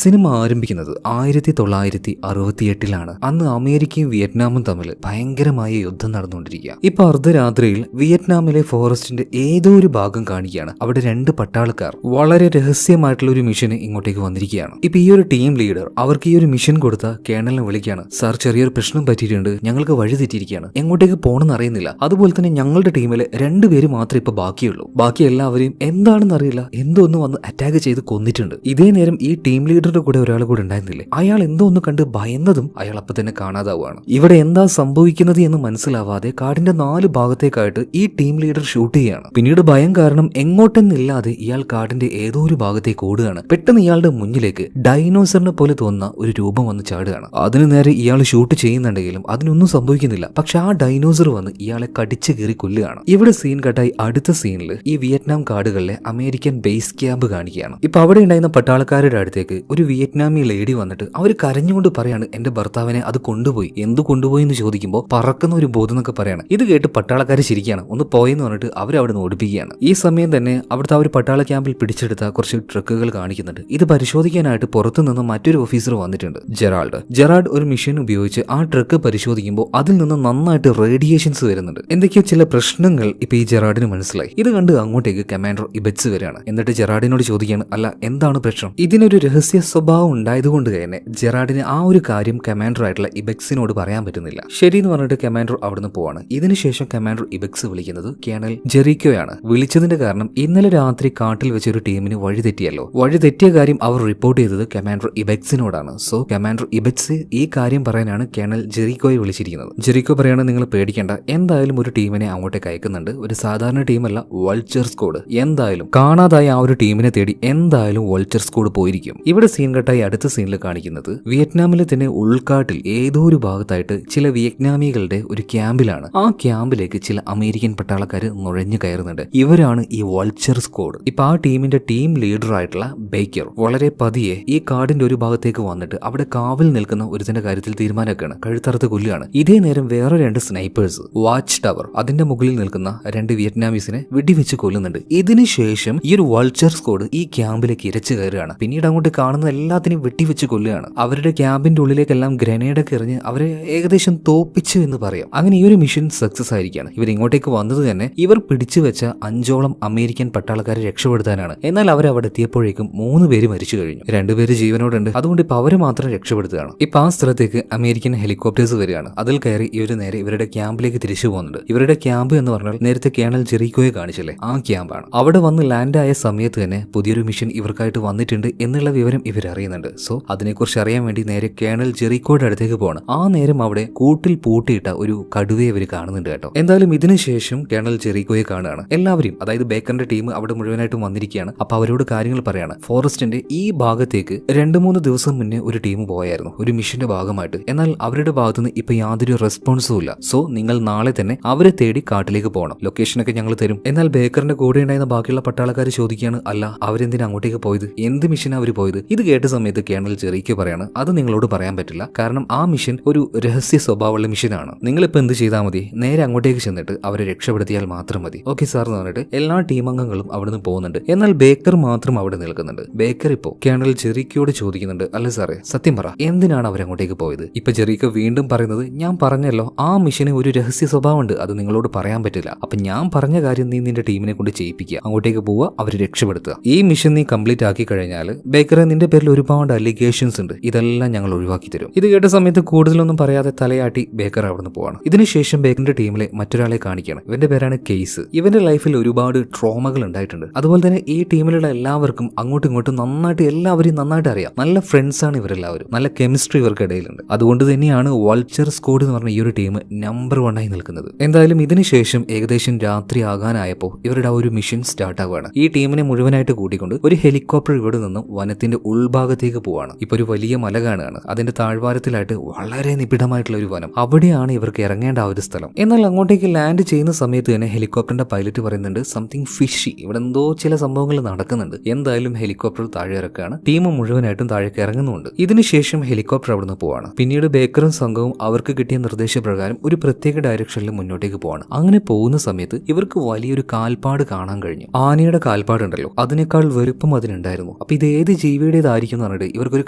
Cinema ആരംഭിക്കുന്നത് 1968 അന്ന് അമേരിക്കയും വിയറ്റ്നാമും തമ്മിൽ ഭയങ്കരമായ യുദ്ധം നടന്നുകൊണ്ടിരിക്കുക. ഇപ്പൊ അർദ്ധരാത്രിയിൽ വിയറ്റ്നാമിലെ ഫോറസ്റ്റിന്റെ ഏതോ ഒരു ഭാഗം കാണിക്കുകയാണ്. അവിടെ രണ്ട് പട്ടാളക്കാർ വളരെ രഹസ്യമായിട്ടുള്ള ഒരു മിഷന് ഇങ്ങോട്ടേക്ക് വന്നിരിക്കുകയാണ്. ഇപ്പൊ ഈ ഒരു ടീം ലീഡർ അവർക്ക് ഈ ഒരു മിഷൻ കൊടുത്ത കേണലിനെ വിളിക്കുകയാണ്. സാർ, ചെറിയൊരു പ്രശ്നം പറ്റിയിട്ടുണ്ട്, ഞങ്ങൾക്ക് വഴി തെറ്റിയിരിക്കുകയാണ്, എങ്ങോട്ടേക്ക് പോകണമെന്ന് അറിയുന്നില്ല. അതുപോലെ തന്നെ ഞങ്ങളുടെ ടീമിലെ രണ്ടുപേര് മാത്രമേ ഇപ്പൊ ബാക്കിയുള്ളൂ. ബാക്കി എല്ലാവരെയും എന്താണെന്ന് അറിയില്ല, എന്തോ ഒന്ന് വന്ന് അറ്റാക്ക് ചെയ്ത് കൊന്നിട്ടുണ്ട്. ഇതേ നേരം ഈ ടീം ലീഡറുടെ കൂടെ ഒരാൾ കൂടെ ഉണ്ടായിരുന്നില്ലേ, അയാൾ എന്തോ ഒന്ന് കണ്ട് ഭയന്നതും അയാൾ അപ്പൊ തന്നെ കാണാതാവുകയാണ്. ഇവിടെ എന്താ സംഭവിക്കുന്നത് എന്ന് മനസ്സിലാവാതെ കാടിന്റെ 4 ഭാഗത്തേക്കായിട്ട് ഈ ടീം ലീഡർ ഷൂട്ട് ചെയ്യുകയാണ്. പിന്നീട് ഭയം കാരണം എങ്ങോട്ടെന്നില്ലാതെ ഇയാൾ കാടിന്റെ ഏതോ ഒരു ഭാഗത്തേക്ക് ഓടുകയാണ്. പെട്ടെന്ന് ഇയാളുടെ മുന്നിലേക്ക് ഡൈനോസറിനെ പോലെ തോന്നുന്ന ഒരു രൂപം വന്ന് ചാടുകയാണ്. അതിനു നേരെ ഇയാൾ ഷൂട്ട് ചെയ്യുന്നുണ്ടെങ്കിലും അതിനൊന്നും സംഭവിക്കുന്നില്ല. പക്ഷെ ആ ഡൈനോസർ വന്ന് ഇയാളെ കടിച്ചു കീറി കൊല്ലുകയാണ്. ഇവിടെ സീൻ കട്ടായി അടുത്ത സീനിൽ ഈ വിയറ്റ്നാം കാടുകളിലെ അമേരിക്കൻ ബേസ് ക്യാമ്പ് കാണിക്കുകയാണ്. ഇപ്പൊ അവിടെ ഉണ്ടായിരുന്ന പട്ടാളക്കാരുടെ അടുത്തേക്ക് ഒരു വിയറ്റ്നാമി ലേഡി വന്നിട്ട് അവർ കരഞ്ഞുകൊണ്ട് പറയാണ്, എന്റെ ഭർത്താവിനെ അത് കൊണ്ടുപോയി. എന്ത് കൊണ്ടുപോയി എന്ന് ചോദിക്കുമ്പോൾ പറക്കുന്ന ഒരു ബോധം എന്നൊക്കെ പറയാണ്. ഇത് കേട്ട് പട്ടാളക്കാർ ശരിക്കാണ് ഒന്ന് പോയെന്ന് പറഞ്ഞിട്ട് അവരവിടെ നിന്ന് ഓടിപ്പിക്കുകയാണ്. ഈ സമയം തന്നെ അവിടുത്തെ ഒരു പട്ടാള ക്യാമ്പിൽ പിടിച്ചെടുത്ത കുറച്ച് ട്രക്കുകൾ കാണിക്കുന്നുണ്ട്. ഇത് പരിശോധിക്കാനായിട്ട് പുറത്തു നിന്ന് മറ്റൊരു ഓഫീസർ വന്നിട്ടുണ്ട്, ജെറാൾഡ് ഒരു മെഷീൻ ഉപയോഗിച്ച് ആ ട്രക്ക് പരിശോധിക്കുമ്പോൾ അതിൽ നിന്ന് നന്നായിട്ട് റേഡിയേഷൻസ് വരുന്നുണ്ട്. എന്തൊക്കെയോ ചില പ്രശ്നങ്ങൾ ഇപ്പൊ ഈ ജെറാഡിന് മനസ്സിലായി. ഇത് കണ്ട് അങ്ങോട്ടേക്ക് കമാൻഡർ ഇബറ്റ്സ് വരികയാണ്. എന്നിട്ട് ജെറാഡിനോട് ചോദിക്കുകയാണ്, അല്ല എന്താണ് പ്രശ്നം? ഇതിനൊരു രഹസ്യ സ്വഭാവം ഉണ്ടായതുകൊണ്ട് തന്നെ ജെറാഡിന് ആ ഒരു കാര്യം കമാൻഡർ ആയിട്ടുള്ള ഇബെക്സിനോട് പറയാൻ പറ്റുന്നില്ല. ശരിയെന്ന് പറഞ്ഞിട്ട് കമാൻഡർ അവിടുന്ന് പോവാണ്. ഇതിനുശേഷം കമാൻഡർ ഇബെക്സ് വിളിക്കുന്നത് കേണൽ ജെറിക്കോയാണ്. വിളിച്ചതിന്റെ കാരണം ഇന്നലെ രാത്രി കാട്ടിൽ വെച്ച ഒരു ടീമിന് വഴി തെറ്റിയല്ലോ. വഴി തെറ്റിയ കാര്യം അവർ റിപ്പോർട്ട് ചെയ്തത് കമാൻഡർ ഇബെക്സിനോടാണ്. സോ കമാൻഡർ ഇബെക്സ് ഈ കാര്യം പറയാനാണ് കേണൽ ജെറിക്കോയെ വിളിച്ചിരിക്കുന്നത്. ജെറിക്കോ പറയാണ്, നിങ്ങൾ പേടിക്കേണ്ട, എന്തായാലും ഒരു ടീമിനെ അങ്ങോട്ടേക്ക് അയക്കുന്നുണ്ട്. ഒരു സാധാരണ ടീമല്ല, വൾച്ചർ സ്ക്വാഡ്. എന്തായാലും കാണാതായ ആ ഒരു ടീമിനെ തേടി എന്തായാലും വൾച്ചർ സ്ക്വാഡ് പോയിരിക്കും. ഇവിടെ സീൻ കട്ടായി അടുത്ത സീനിൽ കാണിക്കുന്നത് വിയറ്റ്നാമിലെ തന്നെ ഉൾക്കാട്ടിൽ ഏതോ ഒരു ഭാഗത്തായിട്ട് ചില വിയറ്റ്നാമികളുടെ ഒരു ക്യാമ്പിലാണ്. ആ ക്യാമ്പിലേക്ക് ചില അമേരിക്കൻ പട്ടാളക്കാർ നുഴഞ്ഞു കയറുന്നുണ്ട്. ഇവരാണ് ഈ വൾച്ചർ സ്ക്വാഡ്. ഇപ്പൊ ആ ടീമിന്റെ ടീം ലീഡർ ആയിട്ടുള്ള ബേക്കർ വളരെ പതിയെ ഈ കാടിന്റെ ഒരു ഭാഗത്തേക്ക് വന്നിട്ട് അവിടെ കാവൽ നിൽക്കുന്ന ഒരുത്തിന്റെ കാര്യത്തിൽ തീരുമാനമൊക്കെയാണ്. കഴുത്തറുത്ത് കൊല്ലുകയാണ്. ഇതേ നേരം വേറെ 2 സ്നൈപ്പേഴ്സ് വാച്ച് ടവർ അതിന്റെ മുകളിൽ നിൽക്കുന്ന 2 വിയറ്റ്നാമീസിനെ വെടിവെച്ച് കൊല്ലുന്നുണ്ട്. ഇതിനുശേഷം ഈ ഒരു വൾച്ചർ സ്ക്വാഡ് ഈ ക്യാമ്പിലേക്ക് ഇരച്ചു കയറുകയാണ്. പിന്നീട് അങ്ങോട്ട് കാണുന്ന എല്ലാത്തിനെയും വെട്ടിവെച്ച് കൊല്ലുകയാണ്. അവരുടെ ക്യാമ്പിന്റെ ഉള്ളിലേക്കെല്ലാം ഗ്രനേഡൊക്കെ എറിഞ്ഞ് അവരെ ഏകദേശം തോപ്പിച്ചു എന്ന് പറയാം. അങ്ങനെ ഈ ഒരു മിഷൻ സക്സസ് ആയിരിക്കുകയാണ്. ഇവർ ഇങ്ങോട്ടേക്ക് വന്നത് തന്നെ ഇവർ പിടിച്ചു വെച്ച 5ഓളം അമേരിക്കൻ പട്ടാളക്കാരെ രക്ഷപ്പെടുത്താനാണ്. എന്നാൽ അവരവിടെ എത്തിയപ്പോഴേക്കും 3 പേര് മരിച്ചു കഴിഞ്ഞു. 2 പേര് ജീവനോടുണ്ട്. അതുകൊണ്ട് ഇപ്പൊ അവരെ മാത്രം രക്ഷപ്പെടുത്തുകയാണ്. ഇപ്പൊ ആ സ്ഥലത്തേക്ക് അമേരിക്കൻ ഹെലികോപ്റ്റേഴ്സ് വരികയാണ്. അതിൽ കയറി ഇവർ നേരെ ഇവരുടെ ക്യാമ്പിലേക്ക് തിരിച്ചു പോകുന്നുണ്ട്. ഇവരുടെ ക്യാമ്പ് എന്ന് പറഞ്ഞാൽ നേരത്തെ കേണൽ ജെറിക്കോയെ കാണിച്ചില്ലേ, ആ ക്യാമ്പാണ്. അവിടെ വന്ന് ലാൻഡ് ആയ സമയത്ത് തന്നെ പുതിയൊരു മിഷൻ ഇവർക്കായിട്ട് വന്നിട്ടുണ്ട് എന്നുള്ള വിവരം ഇവർ അറിയുന്നുണ്ട്. സോ അതിനെക്കുറിച്ച് അറിയാൻ വേണ്ടി നേരെ കേണൽ ജെറിക്കോയുടെ അടുത്തേക്ക് പോകണം. ആ നേരം അവിടെ കൂട്ടിൽ പൂട്ടിയിട്ട ഒരു കടുവയെ ഇവർ കാണുന്നുണ്ട് കേട്ടോ. എന്തായാലും ഇതിനുശേഷം കേണൽ ജെറിക്കോയെ കാണുകയാണ്. എല്ലാവരും, അതായത് ബേക്കറിന്റെ ടീം അവിടെ മുഴുവനായിട്ടും വന്നിരിക്കുകയാണ്. അപ്പൊ അവരോട് കാര്യങ്ങൾ പറയാണ്. ഫോറസ്റ്റിന്റെ ഈ ഭാഗത്തേക്ക് 2-3 ദിവസം മുന്നേ ഒരു ടീം പോയായിരുന്നു ഒരു മിഷന്റെ ഭാഗമായിട്ട്. എന്നാൽ അവരുടെ ഭാഗത്തുനിന്ന് ഇപ്പൊ യാതൊരു റെസ്പോൺസും ഇല്ല. സോ നിങ്ങൾ നാളെ തന്നെ അവരെ തേടി കാട്ടിലേക്ക് പോകണം. ലൊക്കേഷനൊക്കെ ഞങ്ങൾ തരും. എന്നാൽ ബേക്കറിന്റെ കൂടെ ഉണ്ടായിരുന്ന ബാക്കിയുള്ള പട്ടാളക്കാർ ചോദിക്കുകയാണ്, അല്ല അവരെന്തിനാ അങ്ങോട്ടേക്ക് പോയത്, എന്ത് മിഷൻ അവർ പോയത്? ഇത് കേട്ട സമയത്ത് കേണൽ ജെറിക്കോ പറയാണ്, അത് നിങ്ങളോട് പറയാൻ പറ്റില്ല, കാരണം ആ മിഷൻ ഒരു രഹസ്യ സ്വഭാവമുള്ള മിഷനാണ്. നിങ്ങളിപ്പോ എന്ത് ചെയ്താൽ മതി, നേരെ അങ്ങോട്ടേക്ക് ചെന്നിട്ട് അവരെ രക്ഷപ്പെടുത്തിയാൽ മാത്രം മതി. ഓക്കെ സാർ എന്ന് പറഞ്ഞിട്ട് എല്ലാ ടീം അംഗങ്ങളും അവിടുന്ന് പോകുന്നുണ്ട്. എന്നാൽ ബേക്കർ മാത്രം അവിടെ നിൽക്കുന്നുണ്ട്. ബേക്കർ ഇപ്പോ കേണൽ ജെറിക്കോയോട് ചോദിക്കുന്നുണ്ട്, അല്ല സാറേ സത്യം പറ, എന്തിനാണ് അവരങ്ങോട്ടേക്ക് പോയത്? ഇപ്പൊ ജെറിക്കോ വീണ്ടും പറയുന്നത്, ഞാൻ പറഞ്ഞല്ലോ ആ മിഷന് ഒരു രഹസ്യ സ്വഭാവമുണ്ട്, അത് നിങ്ങളോട് പറയാൻ പറ്റില്ല. അപ്പൊ ഞാൻ പറഞ്ഞ കാര്യം നീ നിന്റെ ടീമിനെ കൊണ്ട് ചെയ്യിപ്പിക്കുക, അങ്ങോട്ടേക്ക് പോവുക, അവരെ രക്ഷപ്പെടുത്തുക. ഈ മിഷൻ നീ കംപ്ലീറ്റ് ആക്കി കഴിഞ്ഞാൽ ബേക്കറെ നിന്റെ പേരിൽ ഒരുപാട് അലിഗേഷൻസ് ഉണ്ട്, ഇതെല്ലാം ഞങ്ങൾ ഒഴിവാക്കി തരും. ഇത് കേട്ട സമയത്ത് കൂടുതലൊന്നും പറയാതെ തലയാട്ടി ബേക്കർ അവിടുന്ന് പോവാണ്. ഇതിനുശേഷം ബേക്കറിന്റെ ടീമിലെ മറ്റൊരാളെ കാണിക്കുകയാണ്. ഇവന്റെ പേരാണ് കേസ്. ഇവന്റെ ലൈഫിൽ ഒരുപാട് ട്രോമകൾ ഉണ്ടായിട്ടുണ്ട്. അതുപോലെ തന്നെ ഈ ടീമിലുള്ള എല്ലാവർക്കും അങ്ങോട്ടും ഇങ്ങോട്ടും നന്നായിട്ട് എല്ലാവരെയും നന്നായിട്ട് അറിയാം. നല്ല ഫ്രണ്ട്സ് ആണ് ഇവരെല്ലാവരും. നല്ല കെമിസ്ട്രി ഇവർക്കിടയിലുണ്ട്. അതുകൊണ്ട് തന്നെയാണ് വൾച്ചർ സ്ക്വാഡ് എന്ന് പറഞ്ഞ ഈ ഒരു ടീം നമ്പർ 1 ആയി നിൽക്കുന്നത്. എന്തായാലും ഇതിനുശേഷം ഏകദേശം രാത്രി ആകാനായപ്പോൾ ഇവരുടെ ആ ഒരു മിഷൻ സ്റ്റാർട്ട് ആവുകയാണ്. ഈ ടീമിനെ മുഴുവനായിട്ട് കൂട്ടിക്കൊണ്ട് ഒരു ഹെലികോപ്റ്റർ ഇവിടെ നിന്നും വനത്തിന്റെ ഉൾഭാഗത്തേക്ക് പോവാണ്. ഇപ്പൊ ഒരു വലിയ മല കാണുകയാണ്. അതിന്റെ താഴ്വാരത്തിലായിട്ട് വളരെ നിബിഡമായിട്ടുള്ള ഒരു വനം. അവിടെയാണ് ഇവർക്ക് ഇറങ്ങേണ്ട ആ ഒരു സ്ഥലം. എന്നാൽ അങ്ങോട്ടേക്ക് ലാൻഡ് ചെയ്യുന്ന സമയത്ത് തന്നെ ഹെലികോപ്റ്ററിന്റെ പൈലറ്റ് പറയുന്നുണ്ട്, സംതിങ് ഫിഷി, ഇവിടെ എന്തോ ചില സംഭവങ്ങൾ നടക്കുന്നുണ്ട്. എന്തായാലും ഹെലികോപ്റ്റർ താഴെ ഇറക്കുകയാണ്. ടീം മുഴുവനായിട്ടും താഴേക്ക് ഇറങ്ങുന്നുണ്ട്. ഇതിനുശേഷം ഹെലികോപ്റ്റർ അവിടുന്ന് പോവാണ്. പിന്നീട് ബേക്കറും സംഘവും അവർക്ക് കിട്ടിയ നിർദ്ദേശപ്രകാരം ഒരു പ്രത്യേക ഡയറക്ഷനിൽ മുന്നോട്ടേക്ക് പോവാണ്. അങ്ങനെ പോകുന്ന സമയത്ത് ഇവർക്ക് വലിയൊരു കാൽപ്പാട് കാണാൻ കഴിഞ്ഞു. ആനയുടെ കാൽപ്പാടുണ്ടല്ലോ, അതിനേക്കാൾ വലുപ്പം അതിനുണ്ടായിരുന്നു. അപ്പൊ ഇത് ഏത് ജീവിയുടേതാണ് ഏതായിരിക്കും എന്ന് പറഞ്ഞിട്ട് ഇവർക്കൊരു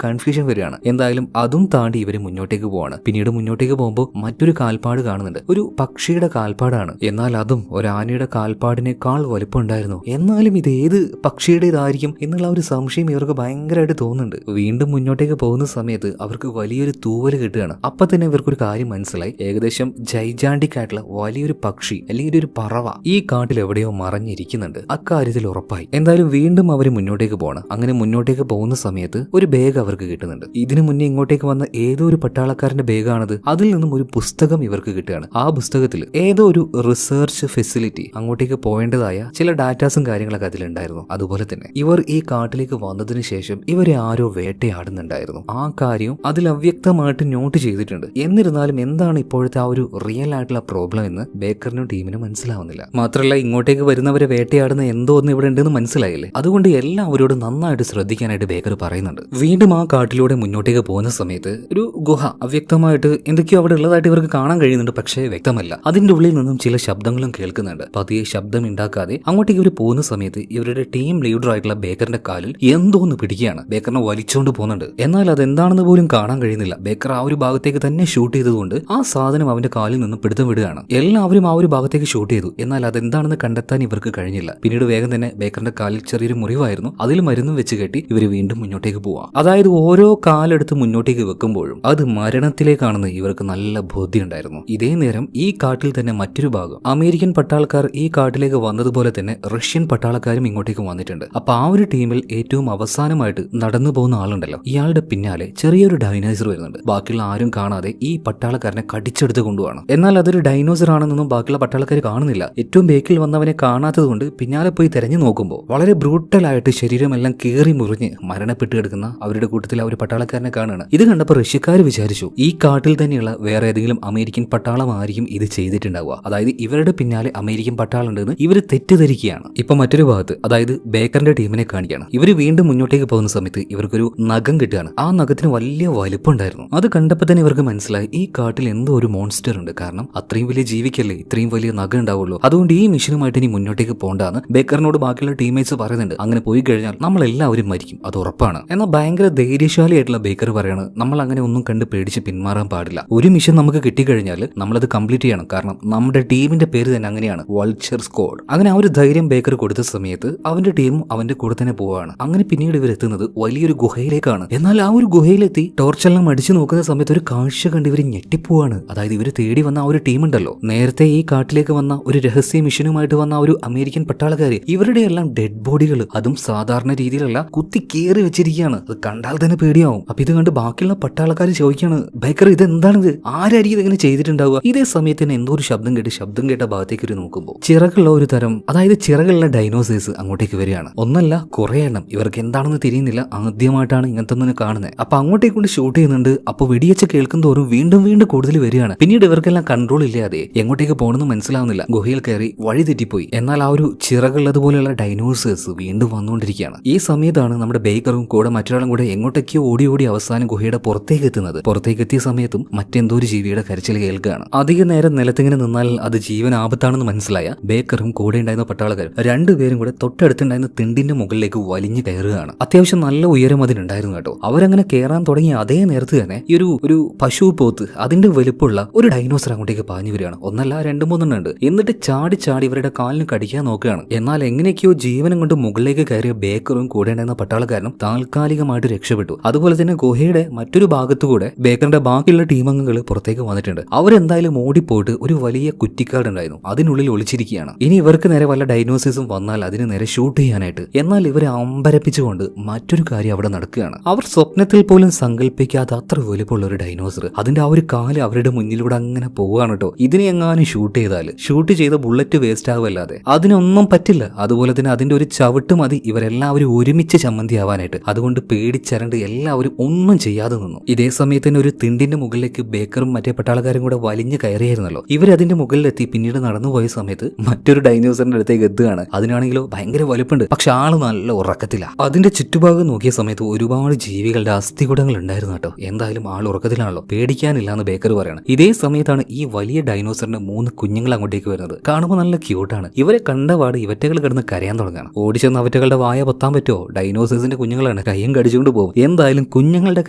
കൺഫ്യൂഷൻ വരികയാണ്. എന്തായാലും അതും താണ്ടി ഇവർ മുന്നോട്ടേക്ക് പോവാണ്. പിന്നീട് മുന്നോട്ടേക്ക് പോകുമ്പോൾ മറ്റൊരു കാൽപ്പാട് കാണുന്നുണ്ട്. ഒരു പക്ഷിയുടെ കാൽപ്പാടാണ്. എന്നാൽ അതും ഒരു ആനയുടെ കാൽപ്പാടിനേക്കാൾ വലുപ്പം ഉണ്ടായിരുന്നു. എന്നാലും ഇത് ഏത് പക്ഷിയുടേതായിരിക്കും എന്നുള്ള ഒരു സംശയം ഇവർക്ക് ഭയങ്കരമായിട്ട് തോന്നുന്നുണ്ട്. വീണ്ടും മുന്നോട്ടേക്ക് പോകുന്ന സമയത്ത് അവർക്ക് വലിയൊരു തൂവൽ കിട്ടുകയാണ്. അപ്പൊ തന്നെ ഇവർക്കൊരു കാര്യം മനസ്സിലായി. ഏകദേശം ജൈജാന്റിക് ആയിട്ടുള്ള വലിയൊരു പക്ഷി അല്ലെങ്കിൽ ഒരു പറവ ഈ കാട്ടിൽ എവിടെയോ മറഞ്ഞിരിക്കുന്നുണ്ട്. അക്കാര്യത്തിൽ ഉറപ്പായി. എന്തായാലും വീണ്ടും അവർ മുന്നോട്ടേക്ക് പോകണം. അങ്ങനെ മുന്നോട്ടേക്ക് പോകുന്ന സമയത്ത് ഒരു ബാഗ് അവർക്ക് കിട്ടുന്നുണ്ട്. ഇതിനു മുന്നേ ഇങ്ങോട്ടേക്ക് വന്ന ഏതോ ഒരു പട്ടാളക്കാരന്റെ ബാഗാണത്. അതിൽ നിന്നും ഒരു പുസ്തകം ഇവർക്ക് കിട്ടുകയാണ്. ആ പുസ്തകത്തിൽ ഏതോ ഒരു റിസർച്ച് ഫെസിലിറ്റി അങ്ങോട്ടേക്ക് പോകേണ്ടതായ ചില ഡാറ്റാസും കാര്യങ്ങളൊക്കെ അതിലുണ്ടായിരുന്നു. അതുപോലെ തന്നെ ഇവർ ഈ കാട്ടിലേക്ക് വന്നതിന് ശേഷം ഇവരെ ആരോ വേട്ടയാടുന്നുണ്ടായിരുന്നു. ആ കാര്യം അതിൽ അവ്യക്തമായിട്ട് നോട്ട് ചെയ്തിട്ടുണ്ട്. എന്നിരുന്നാലും എന്താണ് ഇപ്പോഴത്തെ ആ ഒരു റിയൽ ആയിട്ടുള്ള പ്രോബ്ലം എന്ന് ബേക്കറിനും ടീമിനും മനസ്സിലാവുന്നില്ല. മാത്രമല്ല ഇങ്ങോട്ടേക്ക് വരുന്നവരെ വേട്ടയാടുന്ന എന്തോ ഒന്ന് ഇവിടെ ഉണ്ടെന്ന് മനസ്സിലായില്ലേ. അതുകൊണ്ട് എല്ലാവരോടും നന്നായിട്ട് ശ്രദ്ധിക്കാനായിട്ട് ബേക്കർ പറയുന്നുണ്ട്. വീണ്ടും ആ കാട്ടിലൂടെ മുന്നോട്ടേക്ക് പോകുന്ന സമയത്ത് ഒരു ഗുഹ അവ്യക്തമായിട്ട് എന്തൊക്കെയോ അവിടെ ഉള്ളതായിട്ട് ഇവർക്ക് കാണാൻ കഴിയുന്നുണ്ട്. പക്ഷേ വ്യക്തമല്ല. അതിന്റെ ഉള്ളിൽ നിന്നും ചില ശബ്ദങ്ങളും കേൾക്കുന്നുണ്ട്. പതിയെ ശബ്ദം ഉണ്ടാക്കാതെ അങ്ങോട്ടേക്ക് ഇവർ പോകുന്ന സമയത്ത് ഇവരുടെ ടീം ലീഡർ ആയിട്ടുള്ള ബേക്കറിന്റെ കാലിൽ എന്തോന്ന് പിടിക്കുകയാണ്. ബേക്കറിനെ വലിച്ചുകൊണ്ട് പോകുന്നുണ്ട്. എന്നാൽ അതെന്താണെന്ന് പോലും കാണാൻ കഴിയുന്നില്ല. ബേക്കർ ആ ഒരു ഭാഗത്തേക്ക് തന്നെ ഷൂട്ട് ചെയ്തതുകൊണ്ട് ആ സാധനം അവന്റെ കാലിൽ നിന്ന് പിടുത്തം വിടുകയാണ്. എല്ലാവരും ആ ഒരു ഭാഗത്തേക്ക് ഷൂട്ട് ചെയ്തു. എന്നാൽ അതെന്താണെന്ന് കണ്ടെത്താൻ ഇവർക്ക് കഴിഞ്ഞില്ല. പിന്നീട് വേഗം തന്നെ ബേക്കറിന്റെ കാലിൽ ചെറിയൊരു മുറിവായിരുന്നു. അതിൽ മരുന്നും വെച്ച് കെട്ടി ഇവർ വീണ്ടും മുന്നോട്ടേക്ക് പോവാം. അതായത് ഓരോ കാലെടുത്ത് മുന്നോട്ടേക്ക് വെക്കുമ്പോഴും അത് മരണത്തിലേക്കാണെന്ന് ഇവർക്ക് നല്ല ബോധ്യമുണ്ടായിരുന്നു. ഇതേ നേരം ഈ കാട്ടിൽ തന്നെ മറ്റൊരു ഭാഗം അമേരിക്കൻ പട്ടാളക്കാർ ഈ കാട്ടിലേക്ക് വന്നതുപോലെ തന്നെ റഷ്യൻ പട്ടാളക്കാരും ഇങ്ങോട്ടേക്ക് വന്നിട്ടുണ്ട്. അപ്പൊ ആ ഒരു ടീമിൽ ഏറ്റവും അവസാനമായിട്ട് നടന്നു പോകുന്ന ആളുണ്ടല്ലോ, ഇയാളുടെ പിന്നാലെ ചെറിയൊരു ഡൈനോസർ വരുന്നുണ്ട്. ബാക്കിയുള്ള ആരും കാണാതെ ഈ പട്ടാളക്കാരനെ കടിച്ചെടുത്ത് കൊണ്ടുപോകണം. എന്നാൽ അതൊരു ഡൈനോസർ ആണെന്നൊന്നും ബാക്കിയുള്ള പട്ടാളക്കാർ കാണുന്നില്ല. ഏറ്റവും ബേക്കിൽ വന്നവനെ കാണാത്തത് കൊണ്ട് പിന്നാലെ പോയി തെരഞ്ഞു നോക്കുമ്പോൾ വളരെ ബ്രൂട്ടലായിട്ട് ശരീരമെല്ലാം കീറി മുറിഞ്ഞ് മരണപ്പെട്ട് കിടക്കുന്ന അവരുടെ കൂട്ടത്തിൽ ആ ഒരു പട്ടാളക്കാരനെ കാണുകയാണ്. ഇത് കണ്ടപ്പോൾ റഷ്യക്കാർ വിചാരിച്ചു ഈ കാട്ടിൽ തന്നെയുള്ള വേറെ ഏതെങ്കിലും അമേരിക്കൻ പട്ടാളമായിരിക്കും ഇത് ചെയ്തിട്ടുണ്ടാവുക. അതായത് ഇവരുടെ പിന്നാലെ അമേരിക്കൻ പട്ടാളം ഉണ്ടെന്ന് ഇവർ തെറ്റിദ്ധരിക്കുകയാണ്. ഇപ്പൊ മറ്റൊരു ഭാഗത്ത് അതായത് ബേക്കറിന്റെ ടീമിനെ കാണിക്കുകയാണ്. ഇവർ വീണ്ടും മുന്നോട്ടേക്ക് പോകുന്ന സമയത്ത് ഇവർക്കൊരു നഖം കിട്ടുകയാണ്. ആ നഖത്തിന് വലിയ വലിപ്പം ഉണ്ടായിരുന്നു. അത് കണ്ടപ്പോൾ തന്നെ ഇവർക്ക് മനസ്സിലായി ഈ കാട്ടിൽ എന്തോ ഒരു മോൺസ്റ്റർ ഉണ്ട്. കാരണം അത്രയും വലിയ ജീവിക്കല്ലേ ഇത്രയും വലിയ നഖം ഉണ്ടാവുള്ളൂ. അതുകൊണ്ട് ഈ മിഷനുമായിട്ട് ഇനി മുന്നോട്ടേക്ക് പോകണ്ടെന്ന് ബേക്കറിനോട് ബാക്കിയുള്ള ടീമേറ്റ്സ് പറയുന്നുണ്ട്. അങ്ങനെ പോയി കഴിഞ്ഞാൽ നമ്മൾ എല്ലാവരും മരിക്കും, അത് ഉറപ്പാണ്. എന്നാൽ ഭയങ്കര ധൈര്യശാലിയായിട്ടുള്ള ബേക്കർ പറയാണ് നമ്മൾ അങ്ങനെ ഒന്നും കണ്ട് പേടിച്ച് പിന്മാറാൻ പാടില്ല. ഒരു മിഷൻ നമുക്ക് കിട്ടിക്കഴിഞ്ഞാൽ നമ്മളത് കംപ്ലീറ്റ് ചെയ്യണം. കാരണം നമ്മുടെ ടീമിന്റെ പേര് തന്നെ അങ്ങനെയാണ്, വൾച്ചർ സ്ക്വാഡ്. അങ്ങനെ ആ ഒരു ധൈര്യം ബേക്കർ കൊടുത്ത സമയത്ത് അവന്റെ ടീമും അവന്റെ കൂടെ തന്നെ പോവാണ്. അങ്ങനെ പിന്നീട് ഇവർ എത്തുന്നത് വലിയൊരു ഗുഹയിലേക്കാണ്. എന്നാൽ ആ ഒരു ഗുഹയിലെത്തി ടോർച്ചെല്ലാം അടിച്ചു നോക്കുന്ന സമയത്ത് ഒരു കാഴ്ച കണ്ട് ഇവർ ഞെട്ടിപ്പോവാണ്. അതായത് ഇവർ തേടി വന്ന ആ ഒരു ടീം ഉണ്ടല്ലോ, നേരത്തെ ഈ കാട്ടിലേക്ക് വന്ന ഒരു രഹസ്യ മിഷനുമായിട്ട് വന്ന ഒരു അമേരിക്കൻ പട്ടാളക്കാര്, ഇവരുടെ എല്ലാം ഡെഡ് ബോഡികൾ, അതും സാധാരണ രീതിയിലല്ല കുത്തി കീറി വെച്ചിരിക്കുകയാണ്. അത് കണ്ടാൽ തന്നെ പേടിയാവും. അപ്പൊ ഇത് കണ്ട് ബാക്കിയുള്ള പട്ടാളക്കാർ ചോദിക്കാണ്, ബേക്കർ ഇത് എന്താണിത്, ആരായിരിക്കും ഇതെങ്ങനെ ചെയ്തിട്ടുണ്ടാവുക? ഇതേ സമയത്ത് തന്നെ എന്തോ ഒരു ശബ്ദം കേട്ട ഭാഗത്തേക്ക് ഒരു നോക്കുമ്പോൾ ചിറകുള്ള ഒരു തരം, അതായത് ചിറകുള്ള ഡൈനോസേഴ്സ് അങ്ങോട്ടേക്ക് വരികയാണ്. ഒന്നല്ല കുറെ എണ്ണം. ഇവർക്ക് എന്താണെന്ന് തിരിയുന്നില്ല, ആദ്യമായിട്ടാണ് ഇങ്ങനത്തെ ഒന്നും കാണുന്നത്. അപ്പൊ അങ്ങോട്ടേക്ക് കൊണ്ട് ഷൂട്ട് ചെയ്യുന്നുണ്ട്. അപ്പൊ വെടിയച്ച കേൾക്കും തോറും വീണ്ടും വീണ്ടും കൂടുതൽ വരികയാണ്. പിന്നീട് ഇവർക്കെല്ലാം കൺട്രോൾ ഇല്ലാതെ എങ്ങോട്ടേക്ക് പോകണമെന്ന് മനസ്സിലാവുന്നില്ല. ഗുഹയിൽ കയറി വഴി തെറ്റിപ്പോയി. എന്നാൽ ആ ഒരു ചിറകുള്ളതുപോലെയുള്ള ഡൈനോസേഴ്സ് വീണ്ടും വന്നുകൊണ്ടിരിക്കുകയാണ്. ഈ സമയത്താണ് നമ്മുടെ ബേക്കറും കൂടെ മറ്റൊരാളും കൂടെ എങ്ങോട്ടേക്കോ ഓടി ഓടി അവസാനം ഗുഹയുടെ പുറത്തേക്ക് എത്തുന്നത്. പുറത്തേക്ക് എത്തിയ സമയത്തും മറ്റെന്തോ ഒരു ജീവിയുടെ കരച്ചിൽ കേൾക്കുകയാണ്. അധിക നേരം നിലത്തിങ്ങനെ നിന്നാൽ അത് ജീവൻ ആപത്താണെന്ന് മനസ്സിലായ ബേക്കറും കൂടെ ഉണ്ടായിരുന്ന പട്ടാളക്കാരും രണ്ടുപേരും കൂടെ തൊട്ടടുത്തുണ്ടായിരുന്ന തിണ്ടിന്റെ മുകളിലേക്ക് വലിഞ്ഞു കയറുകയാണ്. അത്യാവശ്യം നല്ല ഉയരം അതിനുണ്ടായിരുന്നു കേട്ടോ. അവരങ്ങനെ കയറാൻ തുടങ്ങിയ അതേ നേരത്ത് തന്നെ ഈ ഒരു പശു പോത്ത് അതിന്റെ വലുപ്പമുള്ള ഒരു ഡൈനോസർ അങ്ങോട്ടേക്ക് പാഞ്ഞു വരികയാണ്. ഒന്നല്ല 2-3 ഉണ്ട്. എന്നിട്ട് ചാടി ചാടി ഇവരുടെ കാലിന് കടിക്കാൻ നോക്കുകയാണ്. എന്നാൽ എങ്ങനെയൊക്കെയോ ജീവനം കൊണ്ട് മുകളിലേക്ക് കയറിയ ബേക്കറും കൂടെ ഉണ്ടായിരുന്ന പട്ടാളക്കാരനും താൽക്കാലികമായിട്ട് രക്ഷപ്പെട്ടു. അതുപോലെ തന്നെ ഗുഹയുടെ മറ്റൊരു ഭാഗത്തുകൂടെ ബേക്കറിന്റെ ബാക്കിയുള്ള ടീം അംഗങ്ങൾ പുറത്തേക്ക് വന്നിട്ടുണ്ട്. അവരെന്തായാലും ഓടിപ്പോയിട്ട് ഒരു വലിയ കുറ്റിക്കാട് ഉണ്ടായിരുന്നു, അതിനുള്ളിൽ ഒളിച്ചിരിക്കുകയാണ്. ഇനി ഇവർക്ക് നേരെ വല്ല ഡൈനോസേഴ്സും വന്നാൽ അതിന് നേരെ ഷൂട്ട് ചെയ്യാനായിട്ട്. എന്നാൽ ഇവരെ അമ്പരപ്പിച്ചുകൊണ്ട് മറ്റൊരു കാര്യം അവിടെ നടക്കുകയാണ്. അവർ സ്വപ്നത്തിൽ പോലും സങ്കല്പിക്കാത്ത അത്ര വലുപ്പമുള്ള ഒരു ഡൈനോസർ, അതിന്റെ ആ ഒരു കാല് അവരുടെ മുന്നിലൂടെ അങ്ങനെ പോവുകയാണ് കേട്ടോ. ഇതിനെ എങ്ങാനും ഷൂട്ട് ചെയ്താൽ ഷൂട്ട് ചെയ്ത ബുള്ളറ്റ് വേസ്റ്റ് ആവുമല്ലാതെ അതിനൊന്നും പറ്റില്ല. അതുപോലെ തന്നെ അതിന്റെ ഒരു ചവിട്ട് മതി ഇവരെല്ലാവരും ഒരുമിച്ച് ചമ്മന്തി ആവാനായിട്ട്. അതുകൊണ്ട് പേടിച്ചരണ്ട് എല്ലാവരും ഒന്നും ചെയ്യാതെ നിന്നു. ഇതേ സമയത്ത് തന്നെ ഒരു തിണ്ടിന്റെ മുകളിലേക്ക് ബേക്കറും മറ്റേ പട്ടാളക്കാരും കൂടെ വലിഞ്ഞു കയറിയായിരുന്നല്ലോ. ഇവരതിന്റെ മുകളിലെത്തി പിന്നീട് നടന്നുപോയ സമയത്ത് മറ്റൊരു ഡൈനോസറിന്റെ അടുത്തേക്ക് എത്തുകയാണ്. അതിനാണെങ്കിലോ ഭയങ്കര വലുപ്പമുണ്ട്, പക്ഷെ ആള് നല്ല ഉറക്കത്തില്ല. അതിന്റെ ചുറ്റുഭാഗം നോക്കിയ സമയത്ത് ഒരുപാട് ജീവികളുടെ അസ്ഥികുടങ്ങൾ ഉണ്ടായിരുന്നു കേട്ടോ. എന്തായാലും ആൾ ഉറക്കത്തിലാണല്ലോ, പേടിക്കാനില്ല എന്ന് ബേക്കർ പറയണം. ഇതേ സമയത്താണ് ഈ വലിയ ഡൈനോസറിന്റെ 3 കുഞ്ഞുങ്ങൾ അങ്ങോട്ടേക്ക് വരുന്നത്. കാണുമ്പോൾ നല്ല ക്യൂട്ടാണ്. ഇവരെ കണ്ടപാട് ഇവറ്റകൾ കിടന്ന് കരയാൻ തുടങ്ങാണ്. ഓടിച്ചെന്ന് അവറ്റകളുടെ വായ പൊത്താൻ പറ്റുമോ? ഡൈനോസേഴ്സിന്റെ കുഞ്ഞുങ്ങളാണ്. കുഞ്ഞുങ്ങളാണ്, കയ്യും കടിച്ചുകൊണ്ട് പോകും. എന്തായാലും കുഞ്ഞുങ്ങളുടെ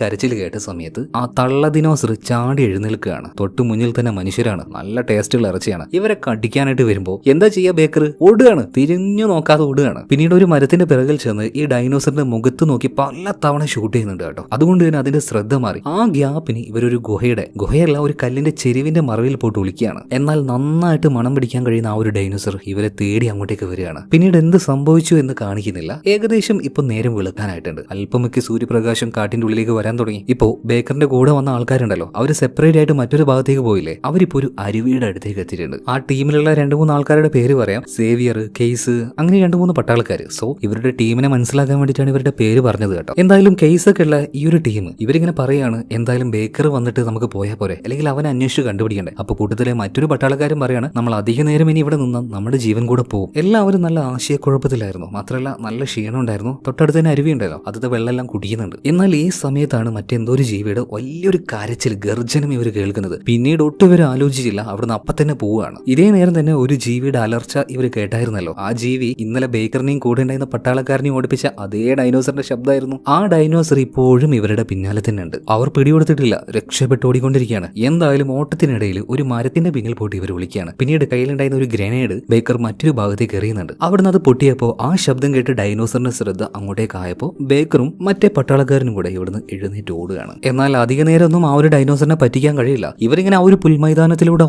കരച്ചിൽ കേട്ട സമയത്ത് ആ തള്ള ദിനോസർ ചാടി എഴുന്നേൽക്കുകയാണ്. തൊട്ടു മുന്നിൽ തന്നെ മനുഷ്യരാണ്, നല്ല ടേസ്റ്റുള്ള ഇറച്ചിയാണ്. ഇവരെ കടിക്കാനായിട്ട് വരുമ്പോൾ എന്താ ചെയ്യാ ബേക്കർ? ഓടുകയാണ്, തിരിഞ്ഞു നോക്കാതെ ഓടുകയാണ്. പിന്നീട് ഒരു മരത്തിന്റെ പിറകിൽ ചെന്ന് ഈ ഡൈനോസറിന്റെ മുഖത്ത് നോക്കി പല തവണ ഷൂട്ട് ചെയ്യുന്നുണ്ട് കേട്ടോ. അതുകൊണ്ട് തന്നെ അതിന്റെ ശ്രദ്ധ മാറി. ആ ഗ്യാപ്പിന് ഇവരൊരു ഗുഹയല്ല, ഒരു കല്ലിന്റെ ചെരുവിന്റെ മറവിൽ പോയിട്ട് ഒളിക്കുകയാണ്. എന്നാൽ നന്നായിട്ട് മണം പിടിക്കാൻ കഴിയുന്ന ആ ഒരു ഡൈനോസർ ഇവരെ തേടി അങ്ങോട്ടേക്ക് വരികയാണ്. പിന്നീട് എന്ത് സംഭവിച്ചു എന്ന് കാണിക്കുന്നില്ല. ഏകദേശം ഇപ്പൊ നേരം വെളുക്കാനായിട്ടുണ്ട്. അല്പമൊക്കെ സൂര്യപ്രകാശം കാട്ടിന്റെ ഉള്ളിലേക്ക് വരാൻ തുടങ്ങി. ഇപ്പോ ബേക്കറിന്റെ കൂടെ വന്ന ആൾക്കാരുണ്ടല്ലോ, അവര് സെപ്പറേറ്റ് ആയിട്ട് മറ്റൊരു ഭാഗത്തേക്ക് പോയില്ലേ, അവരിപ്പോ ഒരു അരുവിയുടെ അടുത്തേക്ക് എത്തിയിട്ടുണ്ട്. ആ ടീമിലുള്ള 2-3 ആൾക്കാരുടെ പേര് പറയാം. സേവിയർ, കേസ്, അങ്ങനെ 2-3 പട്ടാളക്കാർ. സോ ഇവരുടെ ടീമിനെ മനസ്സിലാക്കാൻ വേണ്ടിയിട്ടാണ് ഇവരുടെ പേര് പറഞ്ഞത് കേട്ടോ. എന്തായാലും കേസൊക്കെ ഉള്ള ഈ ഒരു ടീം ഇവരിങ്ങനെ പറയാണ്, എന്തായാലും ബേക്കർ വന്നിട്ട് നമുക്ക് പോയാൽ പോരെ, അല്ലെങ്കിൽ അവനെ അന്വേഷിച്ച് കണ്ടുപിടിക്കണ്ടേ. അപ്പൊ കൂട്ടത്തിലെ മറ്റൊരു പട്ടാളക്കാരും പറയാണ്, നമ്മൾ അധിക നേരം ഇനി ഇവിടെ നിന്നാൽ നമ്മുടെ ജീവൻ കൂടെ പോകും. എല്ലാവരും നല്ല ആശയക്കുഴപ്പത്തിലായിരുന്നു. മാത്രമല്ല നല്ല ക്ഷീണം ഉണ്ടായിരുന്നു. തൊട്ടടുത്ത് തന്നെ അരുവി ഉണ്ടല്ലോ, അതിന്റെ വെള്ളമെല്ലാം കുടിക്കുന്നുണ്ട്. എന്നാൽ ഈ സമയത്താണ് മറ്റെന്തോ ഒരു ജീവിയുടെ വലിയൊരു കരച്ചിൽ, ഗർജനം ഇവർ കേൾക്കുന്നത്. പിന്നീട് ഒട്ടും ഇവർ ആലോചിച്ചില്ല, അവിടുന്ന് അപ്പം തന്നെ പോവുകയാണ്. ഇതേ നേരം തന്നെ ഒരു ജീവിയുടെ അലർച്ച ഇവർ കേട്ടായിരുന്നല്ലോ. ആ ജീവി ഇന്നലെ ബേക്കറിനെയും കൂടെ ഉണ്ടായിരുന്ന പട്ടാളക്കാരനെയും ഓടിപ്പിച്ച അതേ ഡൈനോസറിന്റെ ശബ്ദമായിരുന്നു. ആ ഡൈനോസർ ഇപ്പോഴും ഇവരുടെ പിന്നാലെ തന്നെ ഉണ്ട്. അവർ പിടികൊടുത്തിട്ടില്ല, രക്ഷപ്പെട്ട് ഓടിക്കൊണ്ടിരിക്കുകയാണ്. എന്തായാലും ഓട്ടത്തിനിടയിൽ ഒരു മരത്തിന്റെ പിന്നിൽ പോയിട്ട് ഇവർ വിളിക്കുകയാണ്. പിന്നീട് കയ്യിലുണ്ടായിരുന്ന ഒരു ഗ്രനേഡ് ബേക്കർ മറ്റൊരു ഭാഗത്തേക്ക് എറിയുന്നുണ്ട്. അവിടുന്ന് അത് പൊട്ടിയപ്പോൾ ആ ശബ്ദം കേട്ട് ഡൈനോസറിന്റെ ശ്രദ്ധ അങ്ങോട്ടേക്കായപ്പോൾ ബേക്കറും മറ്റേ പട്ടാളക്കാരനും കൂടെ ഇവിടുന്ന് എഴുന്നേറ്റ് ഓടുകയാണ്. എന്നാൽ അധിക നേരമൊന്നും ആ ഒരു ഡൈനോസറിനെ പറ്റിക്കാൻ കഴിയില്ല. ഇവരിങ്ങനെ ആ ഒരു പുൽമൈതാനത്തിലൂടെ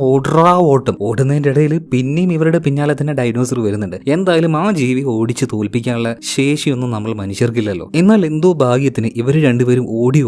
ഓടുന്നതിന്റെ ഇടയിൽ പിന്നെയും ഇവരുടെ പിന്നാലെ തന്നെ ഡൈനോസർ വരുന്നുണ്ട്. എന്തായാലും ആ ജീവി ഓടിച്ച് തോൽപ്പിക്കാനുള്ള ശേഷിയൊന്നും നമ്മൾ മനുഷ്യർക്കില്ലല്ലോ. എന്നാൽ എന്തോ ഭാഗ്യത്തിന് ഇവർ രണ്ടുപേരും ഓടി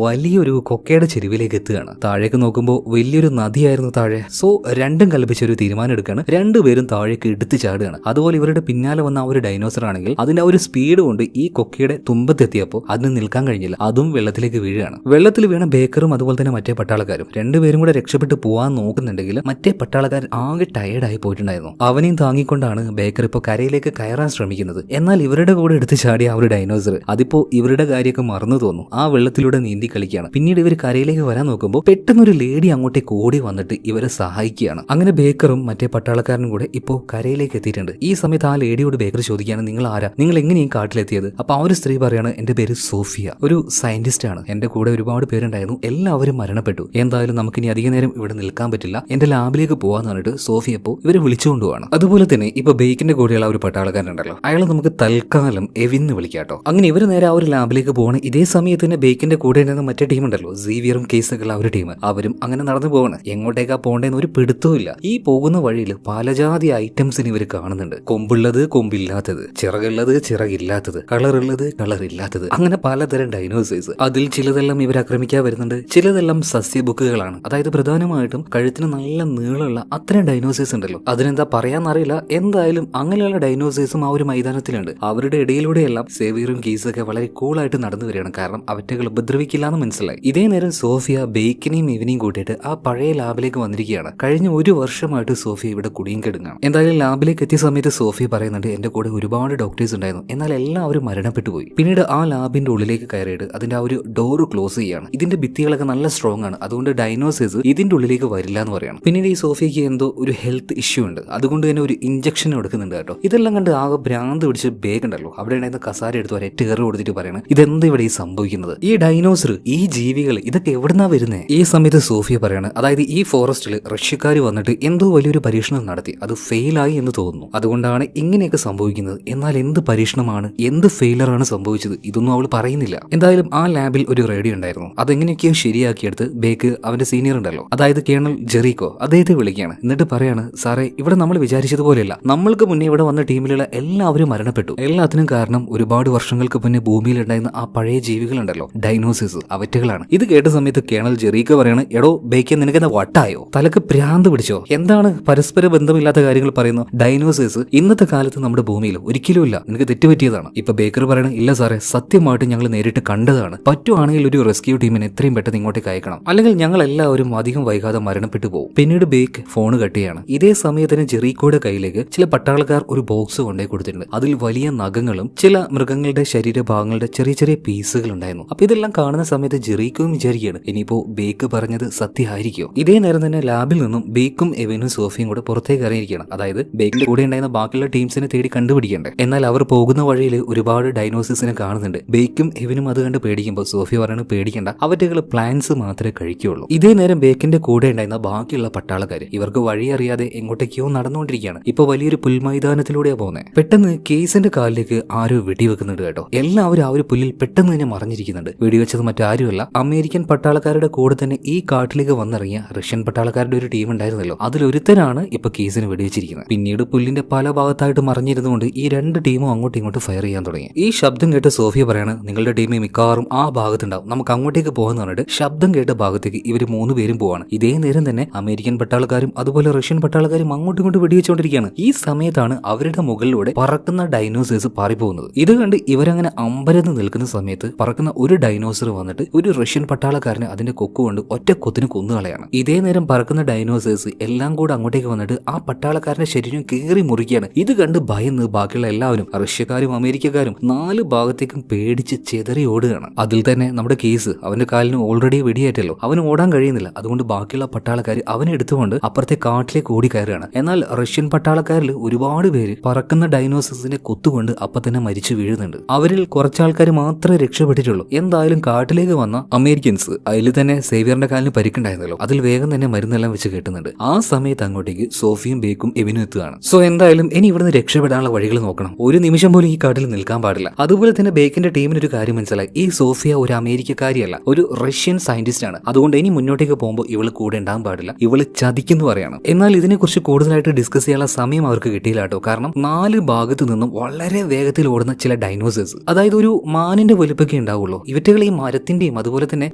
വലിയൊരു കൊക്കയുടെ ചെരുവിലേക്ക് എത്തുകയാണ്. താഴേക്ക് നോക്കുമ്പോൾ വലിയൊരു നദിയായിരുന്നു താഴെ. സോ രണ്ടും കൽപ്പിച്ചൊരു തീരുമാനം എടുക്കുകയാണ്. രണ്ടുപേരും താഴേക്ക് എടുത്തു ചാടുകയാണ്. അതുപോലെ ഇവരുടെ പിന്നാലെ വന്ന ആ ഒരു ഡൈനോസർ ആണെങ്കിൽ അതിന്റെ ആ ഒരു സ്പീഡ് കൊണ്ട് ഈ കൊക്കയുടെ തുമ്പത്തെത്തിയപ്പോൾ അതിന് നിൽക്കാൻ കഴിഞ്ഞില്ല, അതും വെള്ളത്തിലേക്ക് വീഴുകയാണ്. വെള്ളത്തിൽ വീണ ബേക്കറും അതുപോലെ തന്നെ മറ്റേ പട്ടാളക്കാരും രണ്ടുപേരും കൂടെ രക്ഷപ്പെട്ട് പോകാൻ നോക്കുന്നുണ്ടെങ്കിൽ മറ്റേ പട്ടാളക്കാരൻ ആകെ ടയേർഡായി പോയിട്ടുണ്ടായിരുന്നു. അവനെയും താങ്ങിക്കൊണ്ടാണ് ബേക്കർ ഇപ്പോൾ കരയിലേക്ക് കയറാൻ ശ്രമിക്കുന്നത്. എന്നാൽ ഇവരുടെ കൂടെ എടുത്തു ചാടിയ ആ ഒരു ഡൈനോസർ അതിപ്പോ ഇവരുടെ കാര്യമൊക്കെ മറന്നു തോന്നുന്നു. ആ വെള്ളത്തിലൂടെ നീന്തി കളിക്കുകയാണ്. പിന്നീട് ഇവർ കരയിലേക്ക് വരാൻ നോക്കുമ്പോൾ പെട്ടെന്നൊരു ലേഡി അങ്ങോട്ടേക്ക് ഓടി വന്നിട്ട് ഇവരെ സഹായിക്കുകയാണ്. അങ്ങനെ ബേക്കറും മറ്റേ പട്ടാളക്കാരനും കൂടെ ഇപ്പോ കരയിലേക്ക് എത്തിയിട്ടുണ്ട്. ഈ സമയത്ത് ആ ലേഡിയോട് ബേക്കർ ചോദിക്കുകയാണ്, നിങ്ങൾ ആരാ, നിങ്ങൾ എങ്ങനെയും കാട്ടിലെത്തിയത്? അപ്പൊ ആ ഒരു സ്ത്രീ പറയാണ്, എന്റെ പേര് സോഫിയ, ഒരു സയന്റിസ്റ്റ് ആണ്. എന്റെ കൂടെ ഒരുപാട് പേരുണ്ടായിരുന്നു, എല്ലാവരും മരണപ്പെട്ടു. എന്തായാലും നമുക്കിനി അധിക നേരം ഇവിടെ നിൽക്കാൻ പറ്റില്ല, എന്റെ ലാബിലേക്ക് പോവാന്ന് പറഞ്ഞിട്ട് സോഫിയ ഇപ്പോ ഇവരെ വിളിച്ചുകൊണ്ടുപോവാണ്. അതുപോലെ തന്നെ ഇപ്പൊ ബേക്കിന്റെ കൂടെയുള്ള ഒരു പട്ടാളക്കാരുണ്ടല്ലോ, അയാൾ നമുക്ക് തൽക്കാലം എവിന്ന് വിളിക്കാട്ടോ. അങ്ങനെ ഇവർ നേരെ ആ ഒരു ലാബിലേക്ക് പോവാണ്. ഇതേ സമയത്ത് തന്നെ ബേക്കിന്റെ കൂടെ ഉണ്ടായിരുന്ന മറ്റേ ടീം ഉണ്ടല്ലോ, സീവിയറും കേസൊക്കെ ആ ഒരു ടീം, അവരും അങ്ങനെ നടന്നു പോവാണ്. എങ്ങോട്ടേക്കാ പോകേണ്ടെന്ന് ഒരു പിടുത്തവും ഇല്ല. ഈ പോകുന്ന വഴിയിൽ പലജാതി ഐറ്റംസിന് ഇവർ കാണുന്നുണ്ട്. കൊമ്പുള്ളത്, കൊമ്പില്ലാത്തത്, ചിറകുള്ളത്, ചിറകില്ലാത്തത്, കളറുള്ളത്, കളറില്ലാത്തത്, അങ്ങനെ പലതരം ഡൈനോസേഴ്സ്. അതിൽ ചിലതെല്ലാം ഇവർ ആക്രമിക്കാൻ വരുന്നുണ്ട്, ചിലതെല്ലാം സസ്യബുക്കുകളാണ്. അതായത് പ്രധാനമായിട്ടും കഴുത്തിന് നല്ല നീളമുള്ള അത്തരം ഡൈനോസേഴ്സ് ഉണ്ടല്ലോ, അതിനെന്താ പറയാന്നറിയില്ല. എന്തായാലും അങ്ങനെയുള്ള ഡൈനോസേഴ്സും ആ ഒരു മൈതാനത്തിലുണ്ട്. അവരുടെ ഇടയിലൂടെയെല്ലാം സേവിയറും കേസൊക്കെ വളരെ കൂളായിട്ട് നടന്നു വരികയാണ്. കാരണം അവറ്റകൾ ഉപദ്രവിക്കില്ല എന്ന് മനസ്സിലായി. ഇതേ നേരം സോഫിയ ബേക്കിനെയും ഇവനെയും കൂട്ടിയിട്ട് ആ പഴയ ലാബിലേക്ക് വന്നിരിക്കുകയാണ്. കഴിഞ്ഞ 1 വർഷമായിട്ട് സോഫിയ ഇവിടെ കുടിയും കെടുങ്ങാണ്. എന്തായാലും ലാബിലേക്ക് എത്തിയ സമയത്ത് സോഫിയ പറയുന്നുണ്ട്, എന്റെ കൂടെ ഒരുപാട് ഡോക്ടേഴ്സ് ഉണ്ടായിരുന്നു, എന്നാൽ എല്ലാവരും മരണപ്പെട്ടു പോയി. പിന്നീട് ആ ലാബിന്റെ ഉള്ളിലേക്ക് കയറിയിട്ട് അതിന്റെ ആ ഒരു ഡോറ് ക്ലോസ് ചെയ്യാണ്. ഇതിന്റെ ഭിത്തികളൊക്കെ നല്ല സ്ട്രോങ് ആണ്, അതുകൊണ്ട് ഡൈനോസേഴ്സ് ഇതിന്റെ ഉള്ളിലേക്ക് വരില്ല എന്ന് പറയണം. പിന്നീട് ഈ സോഫിയക്ക് എന്തോ ഒരു ഹെൽത്ത് ഇഷ്യൂ ഉണ്ട്, അതുകൊണ്ട് തന്നെ ഒരു ഇഞ്ചക്ഷൻ എടുക്കുന്നുണ്ട് കേട്ടോ. ഇതെല്ലാം കണ്ട് ആകെ ഭ്രാന്ത് പിടിച്ച് ബേക്കുണ്ടല്ലോ, അവിടെ ഉണ്ടായിരുന്ന കസാര എടുത്ത് ഒരൊറ്റ കയറി കൊടുത്തിട്ട് പറയണം, ഇതെന്താ ഇവിടെ ഈ സംഭവിക്കുന്നത്? ഈ ഡൈനോസർ, ഈ ജീവികൾ, ഇതൊക്കെ എവിടുന്നാ വരുന്നത്? ഈ സമയത്ത് സോഫിയ പറയാണ്, അതായത് ഈ ഫോറസ്റ്റിൽ റഷ്യക്കാർ വന്നിട്ട് എന്തോ വലിയൊരു പരീക്ഷണം നടത്തി, അത് ഫെയിലായി എന്ന് തോന്നുന്നു, അതുകൊണ്ടാണ് ഇങ്ങനെയൊക്കെ സംഭവിക്കുന്നത്. എന്നാൽ എന്ത് പരീക്ഷണമാണ്, എന്ത് ഫെയിലറാണ് സംഭവിച്ചത്, ഇതൊന്നും അവൾ പറയുന്നില്ല. എന്തായാലും ആ ലാബിൽ ഒരു റേഡിയോ ഉണ്ടായിരുന്നു, അതെങ്ങനെയൊക്കെയോ ശരിയാക്കിയെടുത്ത് ബേക്ക് അവന്റെ സീനിയർ ഉണ്ടല്ലോ, അതായത് കേണൽ ജെറിക്കോ, അദ്ദേഹത്തെ വിളിക്കുകയാണ്. എന്നിട്ട് പറയാണ്, സാറേ ഇവിടെ നമ്മൾ വിചാരിച്ചതുപോലെയല്ല, നമ്മൾക്ക് മുന്നേ ഇവിടെ വന്ന ടീമിലുള്ള എല്ലാവരും മരണപ്പെട്ടു. എല്ലാത്തിനും കാരണം ഒരുപാട് വർഷങ്ങൾക്ക് മുന്നേ ഭൂമിയിൽ ഉണ്ടായിരുന്ന ആ പഴയ ജീവികളുണ്ടല്ലോ, ഡൈനോസേഴ്സ്, അവറ്റകളാണ്. ഇത് കേട്ട സമയത്ത് കേണൽ ജെറിക്കോ പറയാണ്, എടോ ബേക്ക്, നിനക്കെന്താ വട്ടായോ, തലക്ക് ഭ്രാന്ത് പിടിച്ചോ, എന്താണ് പരസ്പര ബന്ധമില്ലാത്ത കാര്യങ്ങൾ പറയുന്നു? ഡൈനോസേഴ്സ് ഇന്നത്തെ കാലത്ത് നമ്മുടെ ഭൂമിയിൽ ഒരിക്കലും ഇല്ല, നിനക്ക് തെറ്റുപറ്റിയതാണ്. ഇപ്പൊ ബേക്കർ പറയണം, ഇല്ല സാറേ, സത്യമായിട്ട് ഞങ്ങൾ നേരിട്ട് കണ്ടതാണ്, പറ്റുവാണെങ്കിൽ ഒരു റെസ്ക്യൂ ടീമിനെ എത്രയും പെട്ടെന്ന് ഇങ്ങോട്ടേക്ക് അയക്കണം, അല്ലെങ്കിൽ ഞങ്ങൾ എല്ലാവരും അധികം വൈകാതെ മരണപ്പെട്ടു പോകും. പിന്നീട് ബേക്ക് ഫോൺ കട്ട് ചെയ്യാണ്. ഇതേ സമയത്തിന് ജെറിക്കോയുടെ കയ്യിലേക്ക് ചില പട്ടാളക്കാർ ഒരു ബോക്സ് കൊണ്ടേ കൊടുത്തിട്ടുണ്ട്. അതിൽ വലിയ നഖങ്ങളും ചില മൃഗങ്ങളുടെ ശരീരഭാഗങ്ങളുടെ ചെറിയ ചെറിയ പീസുകൾ ഉണ്ടായിരുന്നു. അപ്പൊ ഇതെല്ലാം കാണുന്ന സമയത്ത് ജെറിക്കോയും വിചാരിക്കുകയാണ്, ഇനിയിപ്പോ ബേക്ക് പറഞ്ഞത് സത്യമായിരിക്കോ? ഇതേ നേരം തന്നെ ലാബിൽ നിന്നും ബേക്കും എവനും സോഫിയും കൂടെ പുറത്തേക്ക് ഇറങ്ങിയിരിക്കുകയാണ്. അതായത് ബേക്കിന്റെ കൂടെ ഉണ്ടായിരുന്ന ബാക്കിയുള്ള ടീംസിനെ തേടി കണ്ടുപിടിക്കണ്ടേ. എന്നാൽ അവർ പോകുന്ന വഴിയിൽ ഒരുപാട് ഡൈനോസേഴ്സിനെ കേസിനെ കാണുന്നുണ്ട്. ബേക്കും ഇവനും അത് കണ്ട് പേടിക്കുമ്പോൾ സോഫിയ പറയാണ് പേടിക്കേണ്ട, അവറ്റകൾ പ്ലാൻസ് മാത്രമേ കഴിക്കുകയുള്ളൂ. ഇതേ നേരം ബേക്കിന്റെ കൂടെ ഉണ്ടായിരുന്ന ബാക്കിയുള്ള പട്ടാളക്കാർ ഇവർക്ക് വഴി അറിയാതെ എങ്ങോട്ടേക്കോ നടന്നുകൊണ്ടിരിക്കുകയാണ്. ഇപ്പൊ വലിയൊരു പുൽമൈതാനത്തിലൂടെയാണ് പോകുന്നത്. പെട്ടെന്ന് കേസിന്റെ കാലിലേക്ക് ആരോ വെടിവെക്കുന്നുണ്ട് കേട്ടോ. എല്ലാവരും ആ ഒരു പുല്ലിൽ പെട്ടെന്ന് തന്നെ മറിഞ്ഞിരിക്കുന്നുണ്ട്. വെടിവെച്ചത് മറ്റാരുമല്ല, അമേരിക്കൻ പട്ടാളക്കാരുടെ കൂടെ തന്നെ ഈ കാട്ടിലേക്ക് വന്നിറങ്ങിയ റഷ്യൻ പട്ടാളക്കാരുടെ ഒരു ടീം ഉണ്ടായിരുന്നല്ലോ, അതിലൊരുത്തരാണ് ഇപ്പൊ കേസിന് വെടിവെച്ചിരിക്കുന്നത്. പിന്നീട് പുല്ലിന്റെ പല ഭാഗത്തായിട്ട് മറിഞ്ഞിരുന്നുകൊണ്ട് ഈ രണ്ട് ടീമും അങ്ങോട്ടും ഇങ്ങോട്ടും ഫയർ ചെയ്യാൻ തുടങ്ങി. ഈ ശബ്ദം കേട്ട് സോഫിയ പറയാണ് നിങ്ങളുടെ ടീം മിക്കവാറും ആ ഭാഗത്തുണ്ടാവും, നമുക്ക് അങ്ങോട്ടേക്ക് പോകാന്ന് പറഞ്ഞിട്ട് ശബ്ദം കേട്ട ഭാഗത്തേക്ക് ഇവർ 3 പേരും പോവാണ്. ഇതേ നേരം തന്നെ അമേരിക്കൻ പട്ടാളക്കാരും അതുപോലെ റഷ്യൻ പട്ടാളക്കാരും അങ്ങോട്ടും ഇങ്ങോട്ടും വെടിവെച്ചുകൊണ്ടിരിക്കുകയാണ്. ഈ സമയത്താണ് അവരുടെ മുകളിലൂടെ പറക്കുന്ന ഡൈനോസേഴ്സ് പാറിപ്പോകുന്നത്. ഇത് കണ്ട് ഇവരങ്ങനെ അമ്പരന്ന് നിൽക്കുന്ന സമയത്ത് പറക്കുന്ന ഒരു ഡൈനോസർ വന്നിട്ട് ഒരു റഷ്യൻ പട്ടാളക്കാരനെ അതിന്റെ കൊക്ക് കൊണ്ട് ഒറ്റ കൊത്തിന് കൊന്നുകളയാണ്. ഇതേ നേരം പറക്കുന്ന ഡൈനോസേഴ്സ് എല്ലാം കൂടെ അങ്ങോട്ടേക്ക് വന്നിട്ട് ആ പട്ടാളക്കാരന്റെ ശരീരം കീറി മുറിക്കുകയാണ്. ഇത് കണ്ട് ഭയന്ന് ബാക്കിയുള്ള എല്ലാവരും റഷ്യക്കാരും അമേരിക്കക്കാരും 4 ഭാഗത്തേക്കും പേടിച്ച് ചെതറി ഓടുകയാണ്. അതിൽ തന്നെ നമ്മുടെ കേസ് അവന്റെ കാലിന് ഓൾറെഡി വെടിയേറ്റല്ലോ, അവന് ഓടാൻ കഴിയുന്നില്ല. അതുകൊണ്ട് ബാക്കിയുള്ള പട്ടാളക്കാർ അവനെ എടുത്തുകൊണ്ട് അപ്പുറത്തെ കാട്ടിലേക്ക് ഓടി കയറുകയാണ്. എന്നാൽ റഷ്യൻ പട്ടാളക്കാരിൽ ഒരുപാട് പേര് പറക്കുന്ന ഡൈനോസേഴ്സിനെ കൊത്തുകൊണ്ട് അപ്പൊ തന്നെ മരിച്ചു വീഴുന്നുണ്ട്. അവരിൽ കുറച്ചാൾക്കാർ മാത്രമേ രക്ഷപ്പെട്ടിട്ടുള്ളൂ. എന്തായാലും കാട്ടിലേക്ക് വന്ന അമേരിക്കൻസ്, അതിൽ തന്നെ സേവിയറിന്റെ കാലിന് പരിക്കുണ്ടായിരുന്നല്ലോ, അതിൽ വേഗം തന്നെ മരുന്നെല്ലാം വെച്ച് കെട്ടുന്നുണ്ട്. ആ സമയത്ത് അങ്ങോട്ടേക്ക് സോഫിയും ബേക്കും എവിനും എത്തുകയാണ്. സോ എന്തായാലും ഇനി ഇവിടുന്ന് രക്ഷപ്പെടാനുള്ള വഴികൾ നോക്കണം, ഒരു നിമിഷം പോലും ഈ കാട്ടിൽ നിൽക്കാൻ പാടില്ല. അതുപോലെ തന്നെ ബേക്കിന്റെ ടീമിന് ഒരു കാര്യം മനസ്സിലായി, ഈ സോഫിയ ഒരു അമേരിക്കക്കാരിയല്ല, ഒരു റഷ്യൻ സയന്റിസ്റ്റ് ആണ്. അതുകൊണ്ട് ഇനി മുന്നോട്ടേക്ക് പോകുമ്പോൾ ഇവള് കൂടെ ഉണ്ടാകാൻ പാടില്ല, ഇവള് ചതിക്കുന്നു പറയണം. എന്നാൽ ഇതിനെക്കുറിച്ച് കൂടുതലായിട്ട് ഡിസ്കസ് ചെയ്യാനുള്ള സമയം അവർക്ക് കിട്ടിയില്ല കേട്ടോ. കാരണം 4 ഭാഗത്തു നിന്നും വളരെ വേഗത്തിൽ ഓടുന്ന ചില ഡൈനോസേഴ്സ്, അതായത് ഒരു മാനിന്റെ വലുപ്പൊക്കെ ഉണ്ടാവുള്ളൂ, ഇവറ്റകൾ ഈ മരത്തിന്റെയും അതുപോലെ തന്നെ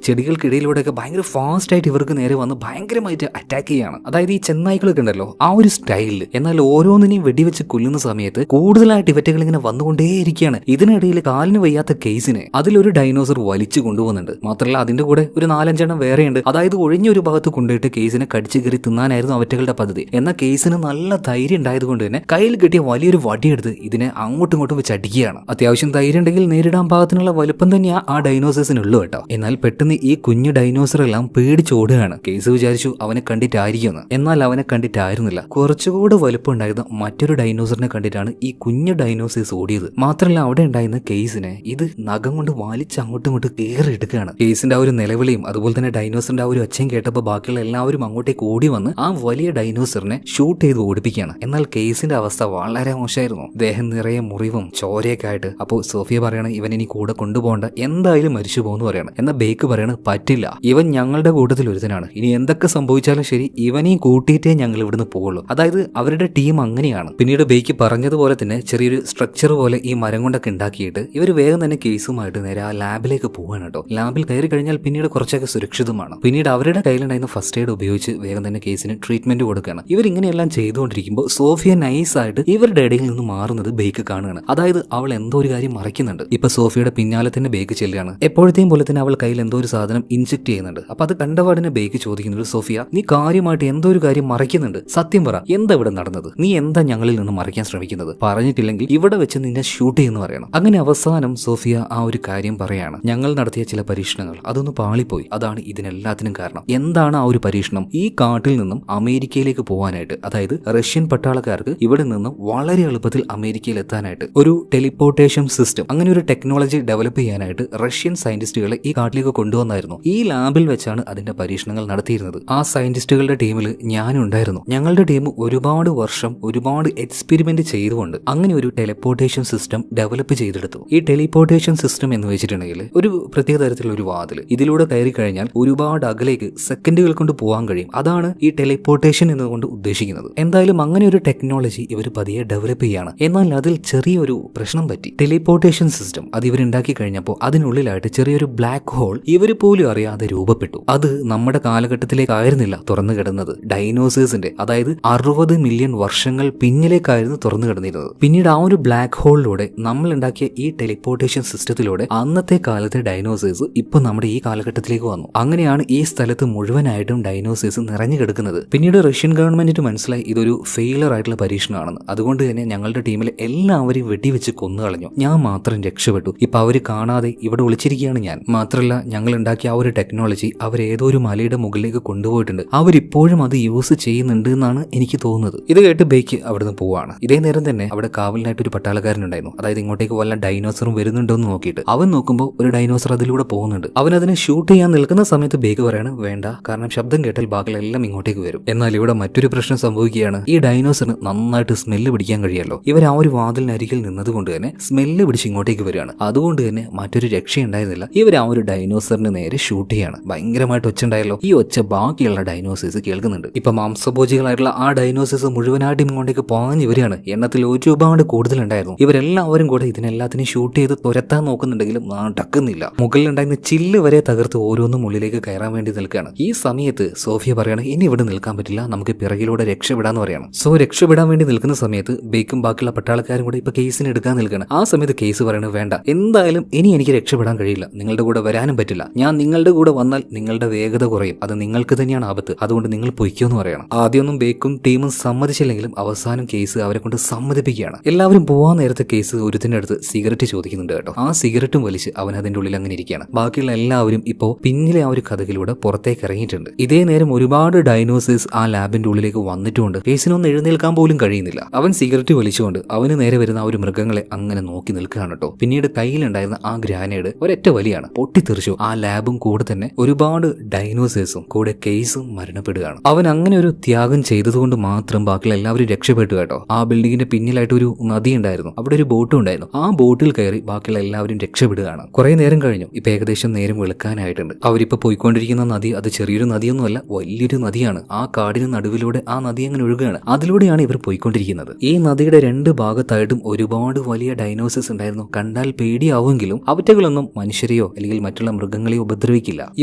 ചെടികൾക്കിടയിലൂടെയൊക്കെ ഭയങ്കര ഫാസ്റ്റ് ആയിട്ട് ഇവർക്ക് നേരെ വന്ന് ഭയങ്കരമായിട്ട് അറ്റാക്ക് ചെയ്യാണ്. അതായത് ഈ ചെന്നായ്ക്കളൊക്കെ ഉണ്ടല്ലോ ആ ഒരു സ്റ്റൈലിൽ. എന്നാൽ ഓരോന്നിനെയും വെടിവെച്ച് കൊല്ലുന്ന സമയത്ത് കൂടുതലായിട്ട് ഇവറ്റകൾ ഇങ്ങനെ വന്നുകൊണ്ടേയിരിക്കുകയാണ്. ഇതിനിടയിൽ കാലിന് വയ്യാത്ത കേസിനെ അതിലൊരു ഡൈനോസർ വലിച്ചു കൊണ്ടുപോകുന്നുണ്ട്. മാത്രമല്ല അതിന്റെ കൂടെ ഒരു 4-5 എണ്ണം വേറെയുണ്ട്. അതായത് ഒഴിഞ്ഞ ഒരു ഭാഗത്ത് കൊണ്ടുപോയിട്ട് കേസിനെ കടിച്ചു കയറി തിന്നാനായിരുന്നു അവറ്റകളുടെ പദ്ധതി. എന്നാൽ കേസിന് നല്ല ധൈര്യം ഉണ്ടായതുകൊണ്ട് തന്നെ കയ്യിൽ കിട്ടിയ വലിയൊരു വടിയെടുത്ത് ഇതിനെ അങ്ങോട്ടും ഇങ്ങോട്ടും വെച്ച് അടിക്കുകയാണ്. അത്യാവശ്യം ധൈര്യം ഉണ്ടെങ്കിൽ നേരിടാൻ പാകത്തിനുള്ള വലുപ്പം തന്നെയാ ആ ഡൈനോസേഴ്സിനുള്ളൂ കേട്ടോ. എന്നാൽ പെട്ടെന്ന് ഈ കുഞ്ഞു ഡൈനോസർ എല്ലാം പേടിച്ചോടുകയാണ്. കേസ് വിചാരിച്ചു അവനെ കണ്ടിട്ടായിരിക്കുമെന്ന്. എന്നാൽ അവനെ കണ്ടിട്ടായിരുന്നില്ല. കുറച്ചുകൂടെ വലുപ്പം ഉണ്ടായിരുന്ന മറ്റൊരു ഡൈനോസറിനെ കണ്ടിട്ടാണ് ഈ കുഞ്ഞു ഡൈനോസേഴ്സ് ഓടിയത്. മാത്രമല്ല അവിടെ ഉണ്ടായിരുന്ന കേസിനെ ഇത് നഖം കൊണ്ട് വലിച്ച് അങ്ങോട്ടും ഇങ്ങോട്ട് കയറിയെടുക്കുകയാണ്. കേസിന്റെ ആ ഒരു നിലവിളിയും അതുപോലെ തന്നെ ഡൈനോസറിന്റെ ആ ഒരു ഒച്ചയും കേട്ടപ്പോൾ ബാക്കിയുള്ള എല്ലാവരും അങ്ങോട്ടേക്ക് ഓടി വന്ന് ആ വലിയ ഡൈനോസറിനെ ഷൂട്ട് ചെയ്ത് ഓടിപ്പിക്കുകയാണ്. എന്നാൽ കേസിന്റെ അവസ്ഥ വളരെ മോശമായിരുന്നു. ദേഹം നിറയെ മുറിവും ചോരയൊക്കെ ആയിട്ട്. അപ്പോൾ സോഫിയ പറയാണ് ഇവൻ ഇനി കൂടെ കൊണ്ടുപോകണ്ട, എന്തായാലും മരിച്ചു പോകുന്നു പറയാണ്. എന്നാൽ ബേക്ക് പറയാണ് പറ്റില്ല, ഇവൻ ഞങ്ങളുടെ കൂട്ടത്തിൽ ഒരുത്തനാണ്, ഇനി എന്തൊക്കെ സംഭവിച്ചാലും ശരി ഇവനെയും കൂട്ടിയിട്ടേ ഞങ്ങൾ ഇവിടുന്ന് പോകുള്ളൂ. അതായത് അവരുടെ ടീം അങ്ങനെയാണ്. പിന്നീട് ബേക്ക് പറഞ്ഞതുപോലെ തന്നെ ചെറിയൊരു സ്ട്രക്ചർ പോലെ ഈ മരം കൊണ്ടൊക്കെ ഉണ്ടാക്കിയിട്ട് ഇവർ വേഗം തന്നെ കേസുമായിട്ട് നേരെ ആ ലാബിലേക്ക് പോവാണ് കേട്ടോ. ലാബിൽ കയറി കഴിഞ്ഞാൽ പിന്നീട് കുറച്ചൊക്കെ സുരക്ഷിതമാണ്. പിന്നീട് അവരുടെ കയ്യിലുണ്ടായിരുന്ന ഫസ്റ്റ് എയ്ഡ് ഉപയോഗിച്ച് വേഗം തന്നെ കേസിന് ട്രീറ്റ്മെന്റ് കൊടുക്കുകയാണ്. ഇവരിങ്ങനെയെല്ലാം ചെയ്തുകൊണ്ടിരിക്കുമ്പോൾ സോഫിയ നൈസായിട്ട് ഇവരുടെ ഇടയിൽ നിന്ന് മാറുന്നത് ബേക്ക് കാണുകയാണ്. അതായത് അവൾ എന്തോ ഒരു കാര്യം മറയ്ക്കുന്നുണ്ട്. ഇപ്പൊ സോഫിയയുടെ പിന്നാലെ തന്നെ ബേക്ക് ചെല്ലുകയാണ്. എപ്പോഴത്തെയും പോലെ തന്നെ അവൾ കയ്യിൽ എന്തോ ഒരു സാധനം ഇൻജെക്ട് ചെയ്യുന്നുണ്ട്. അപ്പൊ അത് കണ്ടപാടിനെ ബേക്ക് ചോദിക്കുന്നുണ്ട്, സോഫിയ നീ കാര്യമായിട്ട് എന്തോ ഒരു കാര്യം മറയ്ക്കുന്നുണ്ട്, സത്യം പറ, എന്താ ഇവിടെ നടന്നത്, നീ എന്താ ഞങ്ങളിൽ നിന്ന് മറയ്ക്കാൻ ശ്രമിക്കുന്നത്, പറഞ്ഞിട്ടില്ലെങ്കിൽ ഇവിടെ വെച്ച് നിന്നെ ഷൂട്ട് ചെയ്യുന്നു പറയണം. അങ്ങനെ അവസാനം സോഫിയ ആ ഒരു കാര്യം പറയാണ്, ഞങ്ങൾ നടത്തിയ ചില പരീക്ഷണങ്ങൾ അതൊന്ന് പാളിപ്പോയി, അതാണ് ഇതിനെല്ലാത്തിനും കാരണം. എന്താണ് ആ ഒരു പരീക്ഷണം? ഈ കാട്ടിൽ നിന്നും അമേരിക്കയിലേക്ക് പോകാനായിട്ട്, അതായത് റഷ്യൻ പട്ടാളക്കാർക്ക് ഇവിടെ നിന്നും വളരെ എളുപ്പത്തിൽ അമേരിക്കയിൽ എത്താനായിട്ട് ഒരു ടെലിപ്പോർട്ടേഷൻ സിസ്റ്റം, അങ്ങനെ ഒരു ടെക്നോളജി ഡെവലപ്പ് ചെയ്യാനായിട്ട് റഷ്യൻ സയന്റിസ്റ്റുകളെ ഈ കാട്ടിലേക്ക് കൊണ്ടുവന്നായിരുന്നു. ഈ ലാബിൽ വെച്ചാണ് അതിന്റെ പരീക്ഷണങ്ങൾ നടത്തിയിരുന്നത്. ആ സയന്റിസ്റ്റുകളുടെ ടീമിൽ ഞാനും ഉണ്ടായിരുന്നു. ഞങ്ങളുടെ ടീം ഒരുപാട് വർഷം ഒരുപാട് എക്സ്പെരിമെന്റ് ചെയ്തുകൊണ്ട് അങ്ങനെ ഒരു ടെലിപ്പോർട്ടേഷൻ സിസ്റ്റം ഡെവലപ്പ് ചെയ്തെടുത്തു. ഈ ടെലിപ്പോർട്ടേഷൻ സിസ്റ്റം എന്ന് വെച്ചിട്ടുണ്ടെങ്കിൽ ഒരു പ്രത്യേക തരത്തിലുള്ള ഒരു വാതിൽ, ഇതിലൂടെ കയറി കഴിഞ്ഞാൽ ഒരുപാട് അകലേക്ക് സെക്കൻഡുകൾ കൊണ്ട് പോകാൻ കഴിയും. അതാണ് ഈ ടെലിപ്പോർട്ടേഷൻ എന്നുകൊണ്ട് ഉദ്ദേശിക്കുന്നത്. എന്തായാലും അങ്ങനെ ഒരു ടെക്നോളജി ഇവർ പതിയെ ഡെവലപ്പ് ചെയ്യാണ്. എന്നാൽ അതിൽ ചെറിയൊരു പ്രശ്നം പറ്റി. ടെലിപ്പോർട്ടേഷൻ സിസ്റ്റം അത് ഇവരുണ്ടാക്കി കഴിഞ്ഞപ്പോൾ അതിനുള്ളിലായിട്ട് ചെറിയൊരു ബ്ലാക്ക് ഹോൾ ഇവർ പോലും അറിയാതെ രൂപപ്പെട്ടു. അത് നമ്മുടെ കാലഘട്ടത്തിലേക്കായിരുന്നില്ല തുറന്നു കിടന്നത്, ഡൈനോസേഴ്സിന്റെ, അതായത് 60 മില്യൺ വർഷങ്ങൾ പിന്നിലേക്കായിരുന്നു തുറന്നു കിടന്നിരുന്നത്. പിന്നീട് ആ ഒരു ബ്ലാക്ക് ഹോളിലൂടെ നമ്മൾ ഉണ്ടാക്കിയ ഈ ടെലിപ്പോർട്ടേഷൻ സിസ്റ്റത്തിലൂടെ അന്നത്തെ കാലത്തെ ഡൈനോസേഴ്സ് ഇപ്പൊ നമ്മുടെ ഈ കാലഘട്ടത്തിലേക്ക് വന്നു. അങ്ങനെയാണ് ഈ സ്ഥലത്ത് മുഴുവനായിട്ടും ഡൈനോസേഴ്സ് നിറഞ്ഞു കിടക്കുന്നത്. പിന്നീട് റഷ്യൻ ഗവൺമെന്റിന് മനസ്സിലായി ഇതൊരു ഫെയിലർ ആയിട്ടുള്ള പരീക്ഷണമാണെന്ന്. അതുകൊണ്ട് തന്നെ ഞങ്ങളുടെ ടീമിലെ എല്ലാവരെയും വെടിവെച്ച് കൊന്നുകളഞ്ഞു. ഞാൻ മാത്രം രക്ഷപ്പെട്ടു. ഇപ്പൊ അവര് കാണാതെ ഇവിടെ ഒളിച്ചിരിക്കുകയാണ് ഞാൻ. മാത്രമല്ല ഞങ്ങൾ ഉണ്ടാക്കിയ ആ ഒരു ടെക്നോളജി അവരേതോ ഒരു മലയുടെ മുകളിലേക്ക് കൊണ്ടുപോയിട്ടുണ്ട്. അവരിപ്പോഴും അത് യൂസ് ചെയ്യുന്നുണ്ട് എന്നാണ് എനിക്ക് തോന്നുന്നത്. ഇത് കേട്ട് ബേക്ക് അവിടുന്ന് പോവാണ്. ഇതേ നേരം തന്നെ അവിടെ കാവലിനായിട്ട് ഒരു പട്ടാളക്കാരനുണ്ടായിരുന്നു. അതായത് ഇങ്ങോട്ടേക്ക് വല്ല ഡൈനോസറും വരുന്നുണ്ടോ എന്ന് നോക്കിയിട്ട് അവൻ നോക്കുമ്പോൾ ഒരു ഡൈനോസർ അതിലൂടെ പോകുന്നുണ്ട്. അവൻ അതിനെ ഷൂട്ട് ചെയ്യാൻ നിൽക്കുന്ന സമയത്ത് ബേക്ക് പറയാണ് വേണ്ട, കാരണം ശബ്ദം കേട്ടാൽ ബാക്കിലെല്ലാം ഇങ്ങോട്ടേക്ക് വരും. എന്നാൽ ഇവിടെ മറ്റൊരു പ്രശ്നം സംഭവിക്കുകയാണ്. ഈ ഡൈനോസറിന് നന്നായിട്ട് സ്മെല്ല് പിടിക്കാൻ കഴിയല്ലോ. ഇവർ ആ ഒരു വാതിലിനരികിൽ നിന്നതുകൊണ്ട് തന്നെ സ്മെല്ല് പിടിച്ച് ഇങ്ങോട്ടേക്ക് വരികയാണ്. അതുകൊണ്ട് തന്നെ മറ്റൊരു രക്ഷയുണ്ടായിരുന്നില്ല. ഇവർ ആ ഒരു ഡൈനോസറിന് നേരെ ഷൂട്ട് ചെയ്യാണ്. ഭയങ്കരമായിട്ട് ഒച്ച ഉണ്ടായല്ലോ. ഈ ഒച്ച ബാക്കിയുള്ള ഡൈനോസേഴ്സ് കേൾക്കുന്നുണ്ട്. ഇപ്പൊ മാംസഭോജികളായിട്ടുള്ള ആ ഡൈനോസേഴ്സ് മുഴുവനായിട്ടും ഇങ്ങോട്ടേക്ക് പാഞ്ഞു വരികയാണ്. എണ്ണത്തിൽ ഒരുപാട് കൂടുതലുണ്ടായിരുന്നു. ഇവരെല്ലാവരും കൂടെ ഇതിനെല്ലാത്തിനും ഷൂട്ട് ചെയ്ത് തുരത്താൻ നോക്കുന്നുണ്ടെങ്കിലും നടക്കുന്നില്ല. മുകളിലുണ്ടായിരുന്ന ചില്ല് വരെ തകർത്ത് ഓരോന്നും ഉള്ളിലേക്ക് കയറാൻ വേണ്ടി നിൽക്കുകയാണ്. ഈ സമയത്ത് സോഫിയ പറയാണ് ഇനി ഇവിടെ നിൽക്കാൻ പറ്റില്ല, നമുക്ക് പിറകിലൂടെ രക്ഷപ്പെടാന്ന് പറയണം. സോ രക്ഷപ്പെടാൻ വേണ്ടി നിൽക്കുന്ന സമയത്ത് ബേക്കും ബാക്കിയുള്ള പട്ടാളക്കാരും കൂടെ ഇപ്പൊ കേസിന് എടുക്കാൻ നിൽക്കുകയാണ്. ആ സമയത്ത് കേസ് പറയണത് വേണ്ട, എന്തായാലും ഇനി എനിക്ക് രക്ഷപ്പെടാൻ കഴിയില്ല, നിങ്ങളുടെ കൂടെ വരാനും പറ്റില്ല. ഞാൻ നിങ്ങളുടെ കൂടെ വന്നാൽ നിങ്ങളുടെ വേഗത കുറയും, അത് നിങ്ങൾക്ക് തന്നെയാണ് ആപത്ത്, അതുകൊണ്ട് നിങ്ങൾ പൊയ്ക്കോന്ന് പറയണം. ആദ്യമൊന്നും ബേക്കും ടീമും സമ്മതിച്ചില്ലെങ്കിലും അവസാനം കേസ് അവരെ കൊണ്ട് സമ്മതിപ്പിക്കുകയാണ്. എല്ലാവരും പോവാൻ നേരത്തെ കേസ് ഒരുത്തിന്റെ അടുത്ത് സിഗരറ്റ് ചോദിക്കുന്നുണ്ട് കേട്ടോ. ആ സിഗരറ്റും വലിച്ച് അവൻ അതിന്റെ ഉള്ളിൽ അങ്ങനെ ഇരിക്കുകയാണ്. ബാക്കിയുള്ള എല്ലാവരും ഇപ്പോ പിന്നിലെ ആ ഒരു കഥകിലൂടെ പുറത്തേക്ക് ഇറങ്ങിയിട്ടുണ്ട്. ഇതേ നേരം ഒരുപാട് ഡൈനോസേഴ്സ് ആ ലാബിന്റെ ഉള്ളിലേക്ക് വന്നിട്ടുണ്ട്. കേസിനൊന്നും എഴുന്നേൽക്കാൻ പോലും കഴിയുന്നില്ല. അവൻ സിഗരറ്റ് വലിച്ചുകൊണ്ട് അവന് നേരെ വരുന്ന ആ ഒരു മൃഗങ്ങളെ അങ്ങനെ നോക്കി നിൽക്കുകയാണ് കേട്ടോ. പിന്നീട് കയ്യിലുണ്ടായിരുന്ന ആ ഗ്രാനേഡ് ഒരൊറ്റ വലിയാണ്, പൊട്ടിത്തെറിച്ചു. ആ ലാബും കൂടെ തന്നെ ഒരുപാട് ഡൈനോസേഴ്സും കൂടെ കേസും മരണപ്പെടുകയാണ്. അവൻ അങ്ങനെ ഒരു ത്യാഗം ചെയ്തതുകൊണ്ട് മാത്രം ബാക്കിയുള്ള എല്ലാവരും രക്ഷപ്പെട്ടു കേട്ടോ. ആ ബിൽഡിങ്ങിന്റെ പിന്നിലായിട്ട് ഒരു നദി ഉണ്ടായിരുന്നു, അവിടെ ഒരു ബോട്ടും ഉണ്ടായിരുന്നു. ആ ബോട്ടിൽ കയറി ബാക്കിയുള്ള എല്ലാവരും രക്ഷപ്പെടുകയാണ്. കുറെ നേരം കഴിഞ്ഞു. ഇപ്പൊ ഏകദേശം നേരം വെളുക്കാനായിട്ടുണ്ട്. അവരിപ്പോ പോയിക്കൊണ്ടിരിക്കുന്ന നദി അത് ചെറിയൊരു നദിയൊന്നുമല്ല, വലിയൊരു നദിയാണ്. ആ കാടിന് നടുവിലൂടെ ആ നദി അങ്ങനെ ഒഴുകുകയാണ്. അതിലൂടെയാണ് ഇവർ പോയിക്കൊണ്ടിരിക്കുന്നത്. ഈ നദിയുടെ രണ്ട് ഭാഗത്തായിട്ടും ഒരുപാട് വലിയ ഡൈനോസേഴ്സ് ഉണ്ടായിരുന്നു. കണ്ടാൽ പേടിയാവുമെങ്കിലും അവറ്റകളൊന്നും മനുഷ്യരെയോ അല്ലെങ്കിൽ മറ്റുള്ള മൃഗങ്ങളെയോ ഉപദ്രവിക്കില്ല.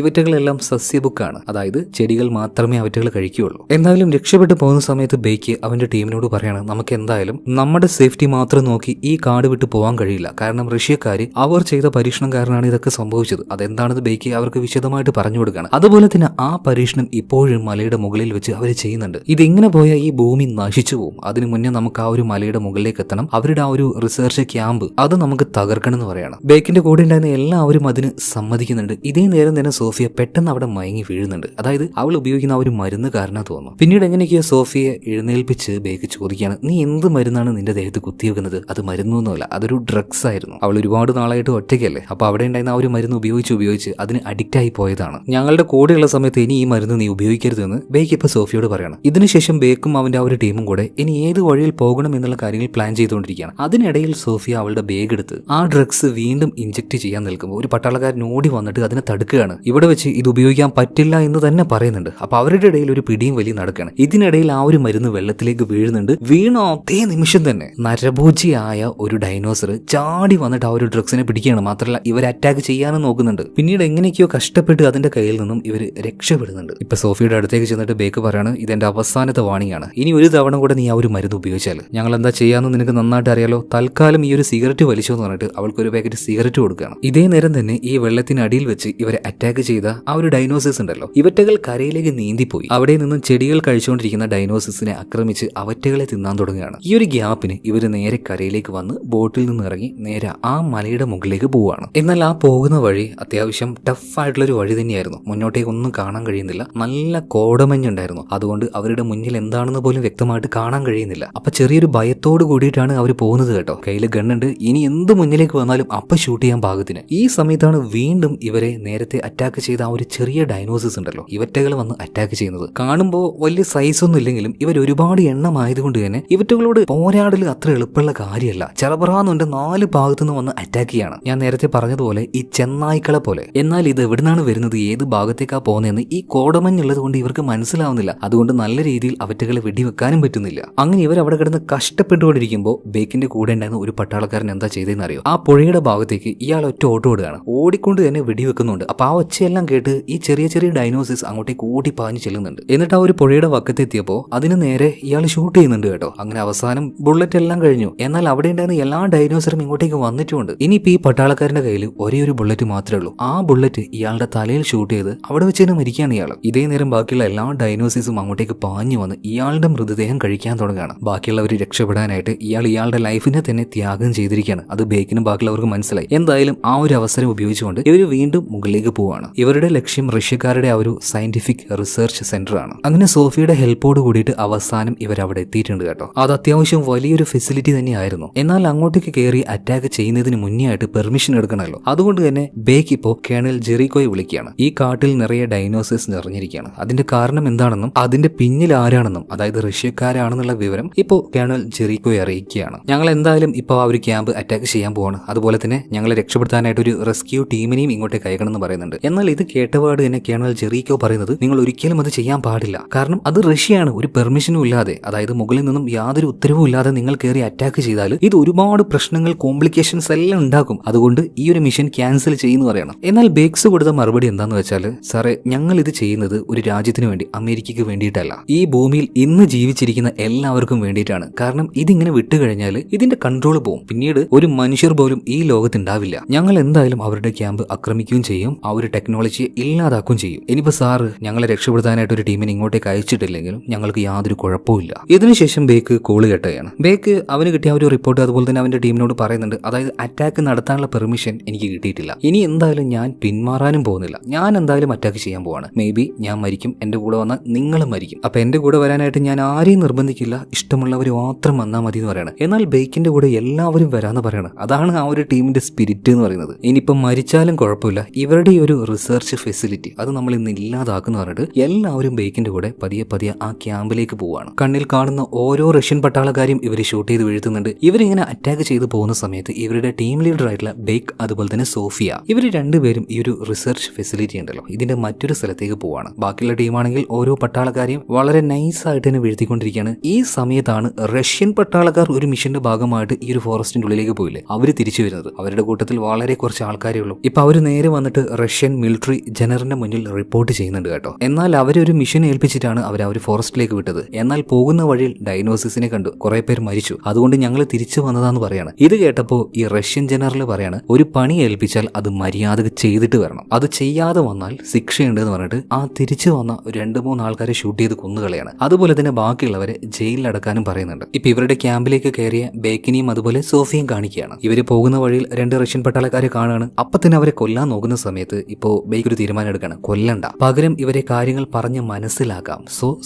ഇവറ്റകളെല്ലാം സസ്യബുക്കാണ്, അതായത് ചെടികൾ മാത്രമേ അവറ്റകൾ കഴിക്കുകയുള്ളൂ. എന്തായാലും രക്ഷപ്പെട്ടു പോകുന്ന സമയത്ത് ബേക്ക് അവന്റെ ടീമിനോട് പറയാണ് നമുക്ക് എന്തായാലും നമ്മുടെ സേഫ്റ്റി മാത്രം നോക്കി ഈ കാട് വിട്ട് പോകാൻ കഴിയില്ല. കാരണം റഷ്യക്കാര് അവർ ചെയ്ത പരീക്ഷണം കാരണമാണ് ഇതൊക്കെ സംഭവിച്ചത്. അതെന്താണെന്ന് ബേക്ക് അവർക്ക് വിശദമായിട്ട് പറഞ്ഞു കൊടുക്കുകയാണ്. അതുപോലെ തന്നെ ആ പരീക്ഷണം ഇപ്പോഴും മലയുടെ മുകളിൽ വെച്ച് അവർ ചെയ്യുന്നുണ്ട്. ഇതിങ്ങനെ പോയാൽ ഈ ഭൂമി നശിച്ചു പോകും. അതിനു മുന്നേ നമുക്ക് ആ ഒരു മലയുടെ മുകളിലേക്ക് എത്തണം. അവരുടെ ആ ഒരു റിസർച്ച് ക്യാമ്പ് അത് നമുക്ക് തകർക്കണം എന്ന് പറയണം. ബേക്കിന്റെ കൂടെ ഉണ്ടായിരുന്ന എല്ലാവരും അതിന് സമ്മതിക്കുന്നുണ്ട്. ഇതേ നേരം തന്നെ സോഫിയ പെട്ടെന്ന് അവിടെ മയങ്ങി വീഴുന്നുണ്ട്. അതായത് അവൾ ഉപയോഗിക്കുന്ന ആ ഒരു മരുന്ന് കാരണം തോന്നുന്നു. പിന്നീട് എങ്ങനെയൊക്കെയോ സോഫിയെ എഴുന്നേൽപ്പിച്ച് ബേക്ക് ചോദിക്കുകയാണ് നീ എന്ത് മരുന്നാണ് നിന്റെ ദേഹത്ത് കുത്തിവെക്കുന്നത്? അത് മരുന്നൊന്നുമല്ല, അതൊരു ഡ്രഗ്സ് ആയിരുന്നു. അവൾ ഒരുപാട് നാളായിട്ട് ഒറ്റയ്ക്കല്ലേ, അപ്പൊ അവിടെ ഉണ്ടായിരുന്ന ആ ഒരു മരുന്ന് ഉപയോഗിച്ച് അതിന് അഡിക്റ്റ് ആയി പോയതാണ്. ഞങ്ങളുടെ കൂടെയുള്ള സമയത്ത് ഇനി ഈ മരുന്ന് നീ ഉപയോഗിക്കരുതെന്ന് ബേക്ക് ഇപ്പൊ സോഫിയോട് പറയണം. ഇതിനുശേഷം ബേക്കും അവന്റെ ആ ഒരു ടീമും കൂടെ ഇനി ഏത് വഴിയിൽ പോകണം എന്നുള്ള കാര്യങ്ങൾ പ്ലാൻ ചെയ്തുകൊണ്ടിരിക്കുകയാണ്. അതിനിടയിൽ സോഫിയ അവളുടെ ബാഗ് എടുത്ത് ആ ഡ്രഗ്സ് വീണ്ടും ഇഞ്ചെക്ട് ചെയ്യാൻ നിൽക്കുമ്പോൾ ഒരു പട്ടാളക്കാരൻ ഓടി വന്നിട്ട് അതിനെ തടുക്കുകയാണ്. ഇവിടെ വെച്ച് ഇത് ഉപയോഗിക്കാൻ പറ്റില്ല എന്ന് തന്നെ പറയുന്നുണ്ട്. അപ്പൊ അവരുടെ ഇടയിൽ ഒരു പിടിയും വലിയ നടക്കുകയാണ്. ഇതിനിടയിൽ ആ ഒരു മരുന്ന് വെള്ളത്തിലേക്ക് വീഴുന്നുണ്ട്. വീണോ അതേ നിമിഷം തന്നെ നരഭോജിയായ ഒരു ഡൈനോസർ ചാടി വന്നിട്ട് ആ ഒരു ഡ്രഗ്സിനെ പിടിക്കുകയാണ്. മാത്രമല്ല ഇവർ അറ്റാക്ക് ചെയ്യാനും നോക്കുന്നുണ്ട്. പിന്നീട് എങ്ങനെയൊക്കെയോ കഷ്ടപ്പെട്ട് അതിന്റെ കയ്യിൽ നിന്നും ഇവർ രക്ഷപ്പെടുന്നുണ്ട്. ഇപ്പൊ സോഫിയുടെ അടുത്തേക്ക് ചെന്നിട്ട് ബേക്ക് പറയാണ് ഇതെന്റെ അവസാനത്തെ വാണിംഗ് ആണ്. ഇനി ഒരു തവണ കൂടെ നീ ആ ഒരു മരുന്ന് ഉപയോഗിച്ചാൽ ഞങ്ങൾ എന്താ ചെയ്യാന്ന് നിനക്ക് നന്നായിട്ട് അറിയാലോ. തൽക്കാലം ഈ ഒരു സിഗരറ്റ് വലിച്ചോ എന്ന് പറഞ്ഞിട്ട് അവൾക്ക് ഒരു പാക്കറ്റ് സിഗരറ്റ് കൊടുക്കുകയാണ്. ഇതേ നേരം തന്നെ ഈ വെള്ളത്തിനടിയിൽ വെച്ച് ഇവരെ അറ്റാക്ക് ചെയ്ത ആ ഒരു ഡൈനോസേഴ്സ് ഉണ്ടല്ലോ, ഇവറ്റകൾ കരയിലേക്ക് നീന്തിപ്പോയി. അവിടെ നിന്നും ചെടികൾ കഴിച്ചുകൊണ്ടിരിക്കുന്ന ഡൈനോസേഴ്സിനെ ആക്രമിച്ച് അവറ്റകളെ തിന്നാൻ തുടങ്ങുകയാണ്. ഈ ഒരു ഗ്യാപ്പിന് ഇവർ നേരെ കരയിലേക്ക് വന്ന് ബോട്ടിൽ നിന്ന് ഇറങ്ങി നേരെ ആ മലയുടെ മുകളിലേക്ക് പോവുകയാണ്. എന്നാൽ ആ പോകുന്ന വഴി അത്യാവശ്യം ടഫ് ആയിട്ടുള്ള ഒരു വഴി തന്നെയായിരുന്നു. മുന്നോട്ടേക്ക് ഒന്നും കാണാൻ കഴിയുന്നില്ല. നല്ല കോടമഞ്ഞുണ്ടായിരുന്നു. അതുകൊണ്ട് അവരുടെ മുന്നിൽ എന്താണെന്ന് പോലും വ്യക്തമായിട്ട് കാണാൻ കഴിയുന്നില്ല. അപ്പൊ ചെറിയൊരു ഭയത്തോട് കൂടിയിട്ടാണ് അവർ പോകുന്നത് കേട്ടോ. കയ്യിൽ ഗണ്ണുണ്ട്, ഇനി എന്ത് മുന്നിലേക്ക് വന്നാലും അപ്പൊ ഷൂട്ട് ചെയ്യാൻ പാകത്തിന്. ഈ സമയത്താണ് വീണ്ടും ഇവരെ നേരത്തെ അറ്റാക്ക് ചെയ്ത ആ ഒരു ചെറിയ ഡൈനോസേഴ്സ് ഉണ്ടല്ലോ, ഇവറ്റകൾ വന്ന് അറ്റാക്ക് ചെയ്യുന്നത്. കാണുമ്പോൾ വലിയ സൈസ് ഒന്നും ഇല്ലെങ്കിലും ഇവർ ഒരുപാട് എണ്ണമായതുകൊണ്ട് തന്നെ ഇവറ്റകളോട് പോരാടൽ അത്ര എളുപ്പമുള്ള കാര്യമല്ല. ചെറപറാന്നുണ്ട് 4 ഭാഗത്തുനിന്ന് വന്ന് അറ്റാക്ക് ചെയ്യാണ്. ഞാൻ നേരത്തെ പറഞ്ഞതുപോലെ ഈ ചെന്നായ്ക്കളെ പോലെ. എന്നാൽ ഇത് എവിടുന്നാണ് വരുന്നത്, ഏത് ഭാഗത്തേക്കാ പോകുന്നതെന്ന് ഈ കോടമഞ്ഞുള്ളത് കൊണ്ട് ഇവർക്ക് മനസ്സിലാവുന്നില്ല. അതുകൊണ്ട് നല്ല രീതിയിൽ അവറ്റകളെ വെടിവെക്കാനും പറ്റുന്നില്ല. അങ്ങനെ ഇവർ അവിടെ കിടന്ന് കഷ്ടപ്പെട്ടുകൊണ്ടിരിക്കുമ്പോൾ ബേക്കിന്റെ കൂടെ ഉണ്ടായിരുന്ന ഒരു പട്ടാളക്കാരൻ എന്താ ചെയ്തതെന്ന് അറിയോ? ആ പുഴയുടെ ഭാഗത്തേക്ക് ഇയാൾ ഒറ്റ ഓട്ടം ഓടുകയാണ്. ഓടിക്കൊണ്ട് തന്നെ വെടിവെക്കുന്നുണ്ട്. അപ്പൊ ആ ഒച്ചയെല്ലാം കേട്ട് ഈ ചെറിയ ചെറിയ ഡൈനോസേഴ്സ് അങ്ങോട്ടേക്ക് ഓടി പാഞ്ഞു ചെല്ലുന്നുണ്ട്. എന്നിട്ട് ആ ഒരു പുഴയുടെ വക്കത്തെത്തിയപ്പോൾ അതിന് നേരെ ഇയാൾ ഷൂട്ട് ചെയ്യുന്നുണ്ട് കേട്ടോ. അങ്ങനെ അവസാനം ബുള്ളറ്റ് എല്ലാം കഴിഞ്ഞു. എന്നാൽ അവിടെ ഉണ്ടായിരുന്ന എല്ലാ ഡൈനോസറും ഇങ്ങോട്ടേക്ക് വന്നിട്ടുമുണ്ട്. ഇനിയിപ്പോ ഈ പട്ടാളക്കാരന്റെ കയ്യിൽ ഒരേ ഒരു ബുള്ളറ്റ് മാത്രമേ ഉള്ളൂ. ആ ബുള്ളറ്റ് ഇയാളുടെ തലയിൽ ഷൂട്ട് ചെയ്ത് അവിടെ വെച്ച് തന്നെ മരിക്കുകയാണ് ഇയാൾ. ഇതേ നേരം ബാക്കിയുള്ള എല്ലാ ഡൈനോസേഴ്സും അങ്ങോട്ടേക്ക് പാഞ്ഞു വന്ന് ഇയാളുടെ മൃതദേഹം കഴിക്കാൻ തുടങ്ങുകയാണ്. ബാക്കിയുള്ളവർ രക്ഷപ്പെടാനായിട്ട് ഇയാളുടെ ലൈഫിനെ തന്നെ ത്യാഗം ചെയ്തിരിക്കുകയാണ്. അത് ബേക്കിനും ബാക്കിയുള്ളവർക്ക് മനസ്സിലായി. എന്തായാലും ആ ഒരു അവസരം ഉപയോഗിച്ചുകൊണ്ട് ഇവർ വീണ്ടും മുകളിലേക്ക് പോവാണ്. ഇവരുടെ ലക്ഷ്യം റഷ്യക്കാരുടെ ആ ഒരു സയന്റിഫിക് റിസർച്ച് സെന്റർ ആണ്. അങ്ങനെ സോഫിയുടെ ഹെൽപ്പോട് കൂടിയിട്ട് അവസാനം ഇവർ അവിടെ എത്തിയിട്ടുണ്ട് കേട്ടോ. അത് അത്യാവശ്യം വലിയൊരു ഫെസിലിറ്റി തന്നെയായിരുന്നു. എന്നാൽ അങ്ങോട്ടേക്ക് കയറി അറ്റാക്ക് ചെയ്യുന്നതിന് മുന്നേ ആയിട്ട് പെർമിഷൻ എടുക്കണമല്ലോ. അതുകൊണ്ട് തന്നെ ബേക്ക് ഇപ്പോൾ കേണൽ ജെറിക്കോയെ വിളിക്കുകയാണ്. ഈ കാട്ടിൽ നിറയെ ഡൈനോസേഴ്സ് നിറഞ്ഞിരിക്കുകയാണ്. അതിന്റെ കാരണം എന്താണെന്നും അതിന്റെ പിന്നിൽ ആരാണെന്നും, അതായത് റഷ്യക്കാരാണെന്നുള്ള വിവരം ഇപ്പോൾ കേണൽ ജെറിക്കോയെ അറിയിക്കുകയാണ്. ഞങ്ങൾ എന്തായാലും ഇപ്പോൾ ആ ഒരു ക്യാമ്പ് അറ്റാക്ക് ചെയ്യാൻ പോവാണ്. അതുപോലെ തന്നെ ഞങ്ങളെ രക്ഷപ്പെടുത്താനായിട്ട് ഒരു റെസ്ക്യൂ ടീമിനെയും ഇങ്ങോട്ടേക്ക് അയക്കണമെന്ന് പറയുന്നുണ്ട്. എന്നാൽ ഇത് കേട്ടപാട് തന്നെ കേണൽ ജെറിക്കോ പറയുന്നത്, നിങ്ങൾ ഒരിക്കലും അത് ചെയ്യാൻ പാടില്ല. കാരണം അത് റഷ്യയാണ്. ഒരു പെർമിഷനും ഇല്ലാതെ, അതായത് മുകളിൽ നിന്നും യാതൊരു ഉത്തരവും ഇല്ലാതെ നിങ്ങൾ കയറി അറ്റാക്ക് ചെയ്താൽ ഇത് ഒരുപാട് പ്രശ്നങ്ങൾ, കോംപ്ലിക്കേഷൻസ് എല്ലാം ഉണ്ടാക്കും. അതുകൊണ്ട് ഈ ഒരു മിഷൻ ക്യാൻസൽ ചെയ്യുന്നു പറയണം. എന്നാൽ ബേക്സ് കൊടുത്ത മറുപടി എന്താന്ന് വെച്ചാൽ, സാറേ ഞങ്ങൾ ഇത് ചെയ്യുന്നത് ഒരു രാജ്യത്തിന് വേണ്ടി, അമേരിക്കയ്ക്ക് വേണ്ടിയിട്ടല്ല. ഈ ഭൂമിയിൽ ഇന്ന് ജീവിച്ചിരിക്കുന്ന എല്ലാവർക്കും വേണ്ടിയിട്ടാണ്. കാരണം ഇതിങ്ങനെ വിട്ടുകഴിഞ്ഞാൽ ഇതിന്റെ കൺട്രോൾ പോകും. പിന്നീട് ഒരു മനുഷ്യർ പോലും ഈ ലോകത്തുണ്ടാവില്ല. ഞങ്ങൾ എന്തായാലും അവരുടെ ക്യാമ്പ് ആക്രമിക്കുകയും ചെയ്യും, ആ ഒരു ടെക്നോളജിയെ ഇല്ലാതാക്കുകയും ചെയ്യും. ഇനിയിപ്പോ സാറ് ഞങ്ങളെ രക്ഷപ്പെടുത്താനായിട്ട് ഒരു ടീമിനെ ഇങ്ങോട്ടേക്ക് അയച്ചിട്ടില്ലെങ്കിലും ഞങ്ങൾക്ക് യാതൊരു കുഴപ്പമില്ല. ഇതിനുശേഷം ബേക്ക് കോള് കേട്ടുകയാണ്. ബേക്ക് അവന് കിട്ടിയ ഒരു റിപ്പോർട്ട് അതുപോലെ തന്നെ അവന്റെ ടീമിനോട് പറയുന്നുണ്ട്, അതായത് അറ്റാക്ക് നടത്താനുള്ള പെർമിഷൻ എനിക്ക് കിട്ടിയിട്ടില്ല. ഇനി എന്തായാലും ഞാൻ പിന്മാറാനും പോകുന്നില്ല. ഞാൻ എന്തായാലും അറ്റാക്ക് ചെയ്യാൻ പോവാണ്. മേ ബി ഞാൻ മരിക്കും, എന്റെ കൂടെ വന്നാൽ നിങ്ങളും മരിക്കും. അപ്പൊ എന്റെ കൂടെ വരാനായിട്ട് ഞാൻ ആരെയും നിർബന്ധിക്കില്ല, ഇഷ്ടമുള്ളവർ മാത്രം വന്നാൽ മതി എന്ന് പറയണം. എന്നാൽ ബേക്കിന്റെ കൂടെ എല്ലാവരും വരാന്ന് പറയണം. അതാണ് ആ ഒരു ടീമിന്റെ സ്പിരിറ്റ് എന്ന് പറയുന്നത്. ഇനിയിപ്പം മരിച്ചാലും കുഴപ്പമില്ല, ഇവരുടെ ഈ ഒരു റിസർച്ച് ഫെസിലിറ്റി അത് നമ്മൾ ഇന്ന് ഇല്ലാതാക്കുന്ന പറഞ്ഞിട്ട് എല്ലാവരും ബേക്കിന്റെ കൂടെ പതിയെ പതിയെ ആ ക്യാമ്പിലേക്ക് പോവാണ്. കണ്ണിൽ കാണുന്ന ഓരോ റഷ്യൻ പട്ടാളക്കാരെയും ഇവർ ഷൂട്ട് ചെയ്ത് വീഴ്ത്തുന്നുണ്ട്. ഇവരിങ്ങനെ അറ്റാക്ക് ചെയ്ത് പോകുന്ന സമയത്ത് ഇവരുടെ ടീം ലീഡർ ആയിട്ടുള്ള ബേക്ക് അതുപോലെ തന്നെ സോഫിയ, ഇവർ രണ്ടുപേരും ഈ ഒരു റിസർച്ച് ഫെസിലിറ്റി ഉണ്ടല്ലോ ഇതിന്റെ മറ്റൊരു സ്ഥലത്തേക്ക് പോവാണ്. ബാക്കിയുള്ള ടീമാണെങ്കിൽ ഓരോ പട്ടാളക്കാരെയും വളരെ നൈസായിട്ട് തന്നെ വീഴ്ത്തിക്കൊണ്ടിരിക്കുകയാണ്. ഈ സമയത്താണ് റഷ്യൻ പട്ടാളക്കാർ ഒരു മിഷന്റെ ഭാഗമായിട്ട് ഈ ഒരു ഫോറസ്റ്റിന്റെ ഉള്ളിലേക്ക് പോയില്ലേ, അവര് തിരിച്ചു വരുന്നത്. അവരുടെ കൂട്ടത്തിൽ വളരെ കുറച്ച് ആൾക്കാരേ ഉള്ളൂ. ഇപ്പൊ അവര് നേരെ വന്നിട്ട് റഷ്യൻ മിലിറ്ററി ജനറലിന്റെ മുന്നിൽ റിപ്പോർട്ട് ചെയ്യുന്നുണ്ട് കേട്ടോ. എന്നാൽ അവരൊരു മിഷൻ ഏൽപ്പിച്ചിട്ടാണ് അവർ ആ ഒരു ഫോറസ്റ്റിലേക്ക് വിട്ടത്. എന്നാൽ പോകുന്ന വഴിയിൽ ഡൈനോസിസിനെ കണ്ടു, കുറെ പേർ മരിച്ചു, അതുകൊണ്ട് ഞങ്ങൾ തിരിച്ചു വന്നതാന്ന് പറയാണ്. ഇത് കേട്ടപ്പോ ഈ റഷ്യൻ ജനറൽ പറയാണ്, ഒരു പണി ഏൽപ്പിച്ചാൽ അത് മര്യാദക്ക് ചെയ്തിട്ട് വരണം, അത് ചെയ്യാതെ വന്നാൽ ശിക്ഷയുണ്ട് എന്ന് പറഞ്ഞിട്ട് ആ തിരിച്ചു വന്ന 2-3 ആൾക്കാരെ ഷൂട്ട് ചെയ്ത് കൊന്നുകളയാണ്. അതുപോലെ തന്നെ ബാക്കിയുള്ളവരെ ജയിലിൽ അടക്കാനും പറയുന്നുണ്ട്. ഇപ്പൊ ഇവരുടെ ക്യാമ്പിലേക്ക് കയറിയ ബേക്കിനെയും അതുപോലെ സോഫിയും കാണിക്കുകയാണ്. ഇവര് പോകുന്ന വഴിയിൽ 2 റഷ്യൻ പട്ടാളക്കാരെ കാണുകയാണ്. അപ്പൊ തന്നെ അവരെ കൊല്ലാൻ നോക്കുന്ന സമയത്ത് ഇപ്പോ ബേക്ക് ഒരു തീരുമാനം എടുക്കുകയാണ്, കൊല്ലണ്ട, പകരം ഇവരെ കാര്യങ്ങൾ പറഞ്ഞ് മനസ്സിലാക്കാം.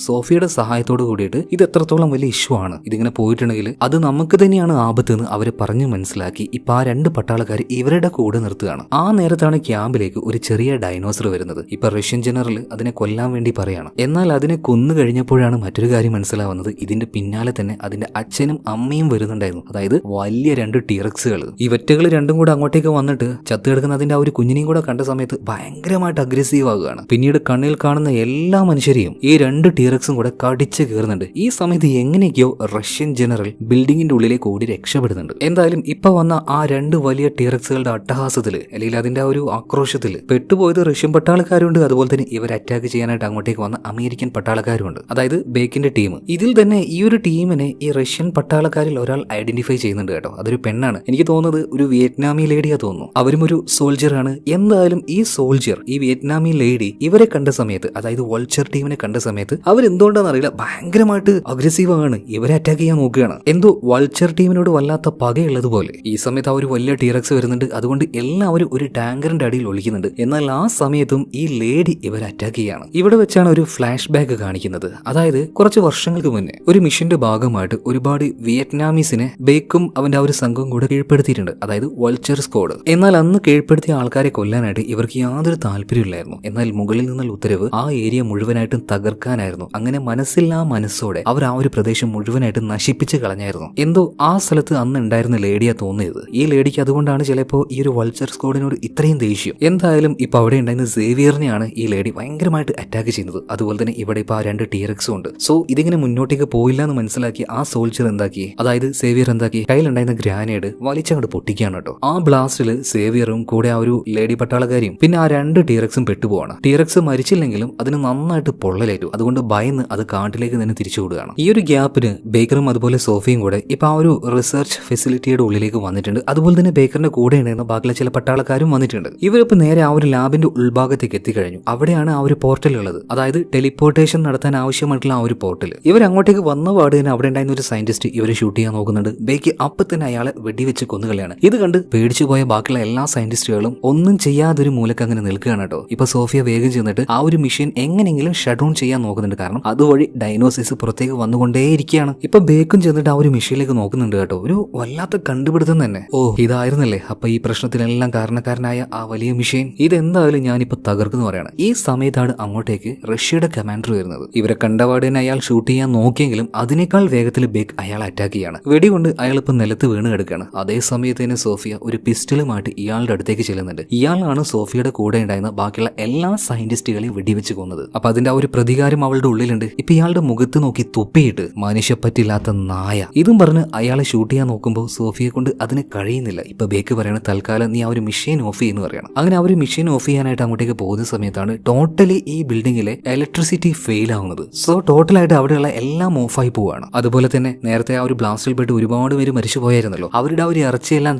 സോഫിയുടെ സഹായത്തോട് കൂടിയിട്ട് ഇത് എത്രത്തോളം വലിയ ഇഷ്യൂ ആണ്, ഇതിങ്ങനെ പോയിട്ടുണ്ടെങ്കിൽ അത് നമുക്ക് തന്നെയാണ് ആപത്ത് എന്ന് അവരെ പറഞ്ഞു മനസ്സിലാക്കി ഇപ്പൊ ആ 2 പട്ടാളക്കാർ ഇവരുടെ കൂടെ നിർത്തുകയാണ്. ആ നേരത്താണ് ക്യാമ്പിലേക്ക് ഒരു ചെറിയ ഡൈനോസർ വരുന്നത്. ഇപ്പൊ റഷ്യൻ ജനറൽ അതിനെ കൊല്ലാൻ വേണ്ടി പറയാണ്. എന്നാൽ അതിനെ കൊന്നു കഴിഞ്ഞപ്പോഴാണ് മറ്റൊരു കാര്യം മനസ്സിലാവുന്നത്, ഇതിന്റെ പിന്നാലെ തന്നെ അതിന്റെ അച്ഛനും അമ്മയും വരുന്നുണ്ടായിരുന്നു. അതായത് വലിയ 2 ടീറക്സുകൾ. ഈ വെറ്റകൾ രണ്ടും കൂടെ അങ്ങോട്ടേക്ക് വന്നിട്ട് ചത്തു കിടക്കുന്ന അതിന്റെ ആ ഒരു കുഞ്ഞിനെയും കൂടെ കണ്ട സമയത്ത് ഭയങ്കരമായിട്ട് അഗ്രസീവ് ആവുകയാണ്. പിന്നീട് കണ്ണിൽ കാണുന്ന എല്ലാ മനുഷ്യരെയും ഈ 2 ടീറക്സും കൂടെ കടിച്ച് കയറുന്നുണ്ട്. ഈ സമയത്ത് എങ്ങനെയൊക്കെയോ റഷ്യൻ ജനറൽ ബിൽഡിങ്ങിന്റെ ഉള്ളിലേക്ക് ഓടി രക്ഷപ്പെടുന്നുണ്ട്. എന്തായാലും ഇപ്പൊ വന്ന ആ 2 വലിയ ടീറക്സുകളുടെ അട്ടഹാസത്തില് അല്ലെങ്കിൽ അതിന്റെ ആ ഒരു ആക്രോശത്തിൽ പെട്ടുപോയത് റഷ്യൻ പട്ടാളക്കാരുണ്ട്, അതുപോലെ തന്നെ ഇവർ അറ്റാക്ക് ചെയ്യാനായിട്ട് അങ്ങോട്ടേക്ക് വന്ന അമേരിക്കൻ പട്ടാളക്കാരുണ്ട്, അതായത് ബേക്കിന്റെ ടീം. ഇതിൽ തന്നെ ഈ ഒരു ടീമിനെ ഈ റഷ്യൻ പട്ടാളക്കാരിൽ ഒരാൾ ഐഡന്റിഫൈ ചെയ്യുന്നുണ്ട് കേട്ടോ. അതൊരു പെണ്ണാണ്. എനിക്ക് തോന്നുന്നത് ഒരു വിയറ്റ്നാമി ലേഡിയാ തോന്നുന്നു. അവരും ഒരു സോൾജർ ആണ്. എന്തായാലും ഈ സോൾജർ, ഈ വിയറ്റ്നാമി ലേഡി ഇവരെ കണ്ട സമയത്ത്, അതായത് വൾച്ചർ ടീമിനെ കണ്ട സമയത്ത് അവരെന്തുകൊണ്ടാണെന്ന് അറിയില്ല ഭയങ്കരമായിട്ട് അഗ്രസീവ് ആണ്, ഇവരെ അറ്റാക്ക് ചെയ്യാൻ നോക്കുകയാണ്. എന്തോ വൾച്ചർ ടീമിനോട് വല്ലാത്ത പകയുള്ളതുപോലെ. ഈ സമയത്ത് ആ ഒരു വലിയ ടീറക്സ് വരുന്നുണ്ട്. അതുകൊണ്ട് എല്ലാവരും ഒരു ടാങ്കറിന്റെ അടിയിൽ ഒളിക്കുന്നുണ്ട്. എന്നാൽ ആ സമയത്തും ഈ ലേഡി ഇവരെ അറ്റാക്ക് ചെയ്യാണ്. ഇവിടെ വെച്ചാണ് ഒരു ഫ്ലാഷ് ബാക്ക് കാണിക്കുന്നത്. അതായത് കുറച്ച് വർഷങ്ങൾക്ക് മുന്നേ ഒരു മിഷന്റെ ഭാഗമായിട്ട് ഒരുപാട് വിയറ്റ്നാമീസിനെ ബേക്കും അവന്റെ ആ ഒരു സംഘവും കൂടെ കീഴ്പ്പെടുത്തിയിട്ടുണ്ട്, അതായത് വൾച്ചർ സ്ക്വാഡ്. എന്നാൽ അന്ന് കീഴ്പ്പെടുത്തിയ ആൾക്കാരെ കൊല്ലാനായിട്ട് ഇവർക്ക് യാതൊരു താല്പര്യമില്ലായിരുന്നു. എന്നാൽ മുകളിൽ നിന്നുള്ള ഉത്തരവ് ആ ഏരിയ മുഴുവനായിട്ടും തകർക്കാനായിരുന്നു. അങ്ങനെ മനസ്സില്ലാ മനസ്സോടെ അവർ ആ ഒരു പ്രദേശം മുഴുവനായിട്ട് നശിപ്പിച്ച് കളഞ്ഞായിരുന്നു. എന്തോ ആ സ്ഥലത്ത് അന്ന് ഉണ്ടായിരുന്ന ലേഡിയാ തോന്നിയത്. ഈ ലേഡിക്ക് അതുകൊണ്ടാണ് ചിലപ്പോ ഈ ഒരു വൾച്ചർ സ്ക്വാഡിനോട് ഇത്രയും ദേഷ്യം. എന്തായാലും ഇപ്പൊ അവിടെ ഉണ്ടായിരുന്ന സേവിയറിനെയാണ് ഈ ലേഡി ഭയങ്കരമായിട്ട് അറ്റാക്ക് ചെയ്യുന്നത്. അതുപോലെ തന്നെ ഇവിടെ ഇപ്പൊ ആ 2 ടീറക്സും ഉണ്ട്. സോ ഇതിങ്ങനെ മുന്നോട്ടേക്ക് പോയില്ല എന്ന് മനസ്സിലാക്കി ആ സോൾജർ എന്താക്കി, അതായത് സേവിയർ എന്താക്കി, കയ്യിലുണ്ടായിരുന്ന ഗ്രാനേഡ് വലിച്ചങ്ങോട്ട് പൊട്ടിക്കുകയാണ് കേട്ടോ. ആ ബ്ലാസ്റ്റിൽ സേവിയറും കൂടെ ആ ഒരു ലേഡി പട്ടാളക്കാരിയും പിന്നെ ആ 2 ടീറക്സും പെട്ടുപോവാണ്. ടീറക്സ് മരിച്ചില്ലെങ്കിലും അതിന് നന്നായിട്ട് പൊള്ളലേറ്റു. അതുകൊണ്ട് ഭയന്ന് അത് കാട്ടിലേക്ക് തന്നെ തിരിച്ചു വിടുകയാണ്. ഈ ഒരു ഗ്യാപ്പിന് ബേക്കറും അതുപോലെ സോഫിയും കൂടെ ഇപ്പൊ ആ ഒരു റിസർച്ച് ഫെസിലിറ്റിയുടെ ഉള്ളിലേക്ക് വന്നിട്ടുണ്ട്. അതുപോലെ തന്നെ ബേക്കറിന്റെ കൂടെ ഉണ്ടായിരുന്ന ബാക്കിയുള്ള ചില പട്ടാളക്കാരും വന്നിട്ടുണ്ട്. ഇവരിപ്പോ നേരെ ആ ഒരു ലാബിന്റെ ഉൾഭാഗത്തേക്ക് എത്തിക്കഴിഞ്ഞു. അവിടെയാണ് ആ ഒരു പോർട്ടൽ ഉള്ളത്, അതായത് ടെലിപ്പോർട്ടേഷൻ നടത്താൻ ആവശ്യമായിട്ടുള്ള ആ ഒരു പോർട്ടൽ. ഇവർ അങ്ങോട്ടേക്ക് വന്ന പാട് തന്നെ അവിടെ ഉണ്ടായിരുന്ന ഒരു സയന്റിസ്റ്റ് ഇവരെ ഷൂട്ട് ചെയ്യാൻ നോക്കുന്നുണ്ട്. ബേക്ക് അപ്പൊ തന്നെ അയാളെ വെടിവെച്ച് കൊന്നുകളയാണ്. ഇത് കണ്ട് പേടിച്ചു പോയ ബാക്കിയുള്ള എല്ലാ സയന്റിസ്റ്റുകളും ഒന്നും ചെയ്യാതൊരു മൂലക്ക് അങ്ങനെ നിൽക്കുകയാണ് കേട്ടോ. ഇപ്പൊ സോഫിയ വേഗം ചെന്നിട്ട് ആ ഒരു മിഷൻ എങ്ങനെയെങ്കിലും ഷട്ട് ഡൗൺ ചെയ്യാൻ നോക്കുന്നുണ്ട്. കാരണം അതുവഴി ഡൈനോസിസ് പുറത്തേക്ക് വന്നുകൊണ്ടേയിരിക്കുകയാണ്. ഇപ്പൊ ബേക്കും ചെന്നിട്ട് ആ ഒരു മിഷനിലേക്ക് നോക്കുന്നുണ്ട് കേട്ടോ. ഒരു വല്ലാത്ത കണ്ടുപിടുത്തം തന്നെ. ഓ ഇതായിരുന്നല്ലേ അപ്പൊ ഈ പ്രശ്നത്തിനെല്ലാം കാരണക്കാരനായ ആ വലിയ മിഷീൻ. ഇതെന്തായാലും ഞാനിപ്പോ തകർക്കുന്നു പറയാണ്. ഈ സമയത്താണ് അങ്ങോട്ടേക്ക് റഷ്യയുടെ കമാൻഡർ വരുന്നത്. ഇവരെ കണ്ടപാടിനെ അയാൾ ഷൂട്ട് ചെയ്യാൻ നോക്കിയെങ്കിലും അതിനേക്കാൾ വേഗത്തിൽ ബേക്ക് അയാളെ അറ്റാക്ക് ചെയ്യാണ്. വെടികൊണ്ട് അയാൾ ഇപ്പൊ നിലത്ത് വീണ് കിടക്കുകയാണ്. അതേ സമയത്ത് തന്നെ സോഫിയ ഒരു പിസ്റ്റളുമായിട്ട് ഇയാളുടെ അടുത്തേക്ക് ചെല്ലുന്നുണ്ട്. ഇയാളാണ് സോഫിയയുടെ കൂടെ ഉണ്ടായിരുന്ന ബാക്കിയുള്ള എല്ലാ സയന്റിസ്റ്റുകളെയും വെടിവെച്ച് കൊന്നത്. അപ്പൊ അതിന്റെ ആ ഒരു പ്രതികാരം അവളുടെ ഉള്ളിലുണ്ട്. ഇപ്പൊ ഇയാളുടെ മുഖത്ത് നോക്കി തുപ്പിയിട്ട് മനുഷ്യപ്പറ്റില്ലാത്ത നായ ഇതും പറഞ്ഞ് അയാളെ ഷൂട്ട് ചെയ്യാൻ നോക്കുമ്പോൾ സോഫിയെ കൊണ്ട് അതിന് കഴിയുന്നില്ല. ഇപ്പൊ ബേക്ക് പറയാണ് തൽക്കാലം നീ ആ ഒരു മെഷീൻ ഓഫ് ചെയ്യുന്നു പറയണം. അങ്ങനെ ആ ഒരു മെഷീൻ ഓഫ് ചെയ്യാനായിട്ട് അങ്ങോട്ടേക്ക് പോകുന്ന സമയത്താണ് ടോട്ടലി ഈ ബിൽഡിംഗിലെ ഇലക്ട്രിസിറ്റി ഫെയിൽ ആവുന്നത്. സോ ടോട്ടലായിട്ട് അവിടെയുള്ള എല്ലാം ഓഫായി പോവാണ്. അതുപോലെ തന്നെ നേരത്തെ ആ ഒരു ബ്ലാസ്റ്റിൽ പെട്ട് ഒരുപാട് പേര് മരിച്ചു പോയായിരുന്നല്ലോ. അവരുടെ ആ ഒരു ഇറച്ചിയെല്ലാം